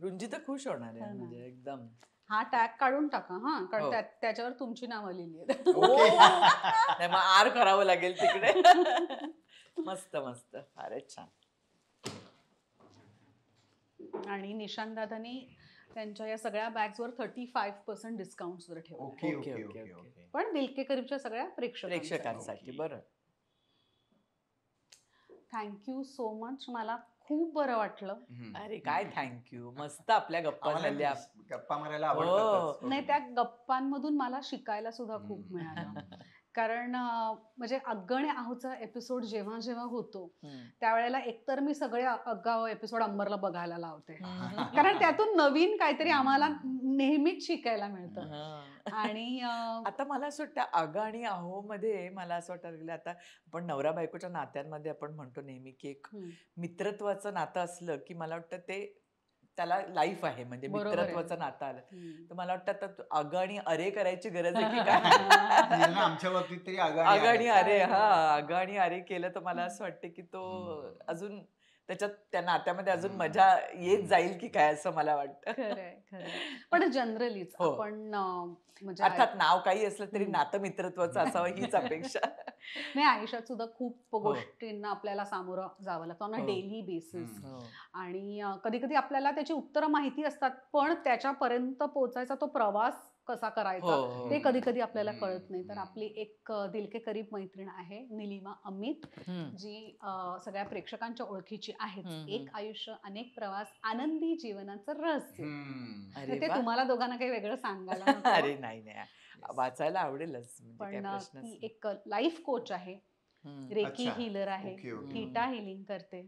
रुंजी तर खुश होणार हो आहे ना. म्हणजे एकदम. हा टॅग काढून टाका हा, कारण हो. त्याच्यावर तुमची नावं लिहिली आहेत. नाही मग आर करावं लागेल तिकडे. मस्त मस्त, फारच छान. आणि निशांत दादानी त्यांच्या या सगळ्या बॅग्सवर 35% डिस्काउंट सुद्धा ठेवले. Okay okay, okay okay, okay okay. Okay. पण दिलके करीबच्या सगळ्या प्रेक्षकांसाठी. प्रेक्षकांसाठी बरं. Thank you so much. मला खूप बरं वाटलं. अरे काय थँक्यू, मस्त आपल्या गप्पा आम्हाला झाल्या. गप्पा मारायला हो. आवडतात. नाही, त्या गप्पांमधून मला शिकायला सुद्धा खूप मिळालं. कारण म्हणजे अग्ग आणि आहूचा एपिसोड जेव्हा जेव्हा होतो त्यावेळेला एकतर मी सगळे अग्गा एपिसोड अंबरला बघायला लावते, कारण त्यातून नवीन काहीतरी आम्हाला नेहमीच शिकायला मिळतं. आणि आता मला असं वाटतं अग आणि आहो मध्ये मला असं वाटायला लागलं, आता आपण नवरा बायकोच्या नात्यांमध्ये आपण म्हणतो नेहमी की एक मित्रत्वाचं नातं असलं की मला वाटतं ते त्याला लाईफ आहे म्हणजे बरोबर आहे. मित्रत्वाचं नातं आलं तर मला वाटतं आता अग आणि अरे करायची गरज आहे की काय. आमच्या बाबतीत तरी अग आणि अरे, हा अग आणि अरे केलं तर मला असं वाटतं की तो अजून त्याच्यात त्या नात्यामध्ये अजून मजा येत जाईल की काय असं मला वाटतं. खरंय खरंय. पण जनरलीच हो. आपण म्हणजे अर्थात नाव काही असलं तरी नातं मित्रत्वाचं असावं हीच अपेक्षा. नाही, आयुष्यात सुद्धा खूप हो. गोष्टींना आपल्याला सामोरं जावं लागतं ऑन अ हो. Daily basis. हो. आणि कधी कधी आपल्याला त्याची उत्तरं माहिती असतात, पण त्याच्यापर्यंत पोहोचायचा तो प्रवास कसा करायचा हो. ते कधी कधी आपल्याला कळत नाही. तर आपली एक दिलके करीब मैत्रीण आहे निलिमा अमित, जी सगळ्या प्रेक्षकांच्या ओळखीची आहेच. एक आयुष्य अनेक प्रवास, आनंदी जीवनाचं रहस्य. अरे ते वा. तुम्हाला दोघांना काही वेगळं सांगायला नको. अरे नाही नाही, वाचायला आवडेलच म्हणजे काय पण प्रश्नच ती नाही. एक लाईफ कोच आहे, रेकी अच्छा. हीलर आहे, ओके, ओके. थीटा हिलिंग करते.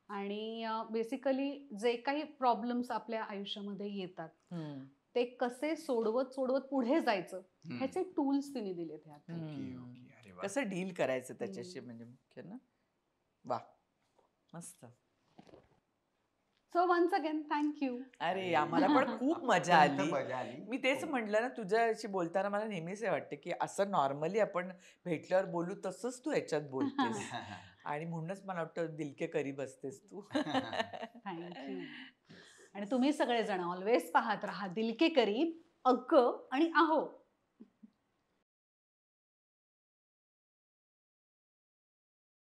आणि बेसिकली जे काही प्रॉब्लेम्स आपल्या आयुष्यामध्ये येतात ते कसे सोडवत सोडवत पुढे जायचं ह्याचे टूल्स तिने दिलेत ह्यात. Okay, okay. अरे वा. कसं डील करायचं त्याच्याशी म्हणजे मुख्य ना. वा, मस्त. So once again thank you. अरे आम्हाला पण खूप मजा आली. मजा आली. मी तेच म्हटलं ना, तुझ्याशी बोलताना मला नेहमीच हे वाटतं की असं नॉर्मली आपण भेटल्यावर बोलू तसंच तू याच्यात बोलतेस. आणि म्हणूनच मला वाटतं दिलके करीब असतेस तू. थँक्यू. आणि तुम्ही सगळेजण ऑलवेज पाहत राहा दिलके करीब, अग्ग आणि आहो.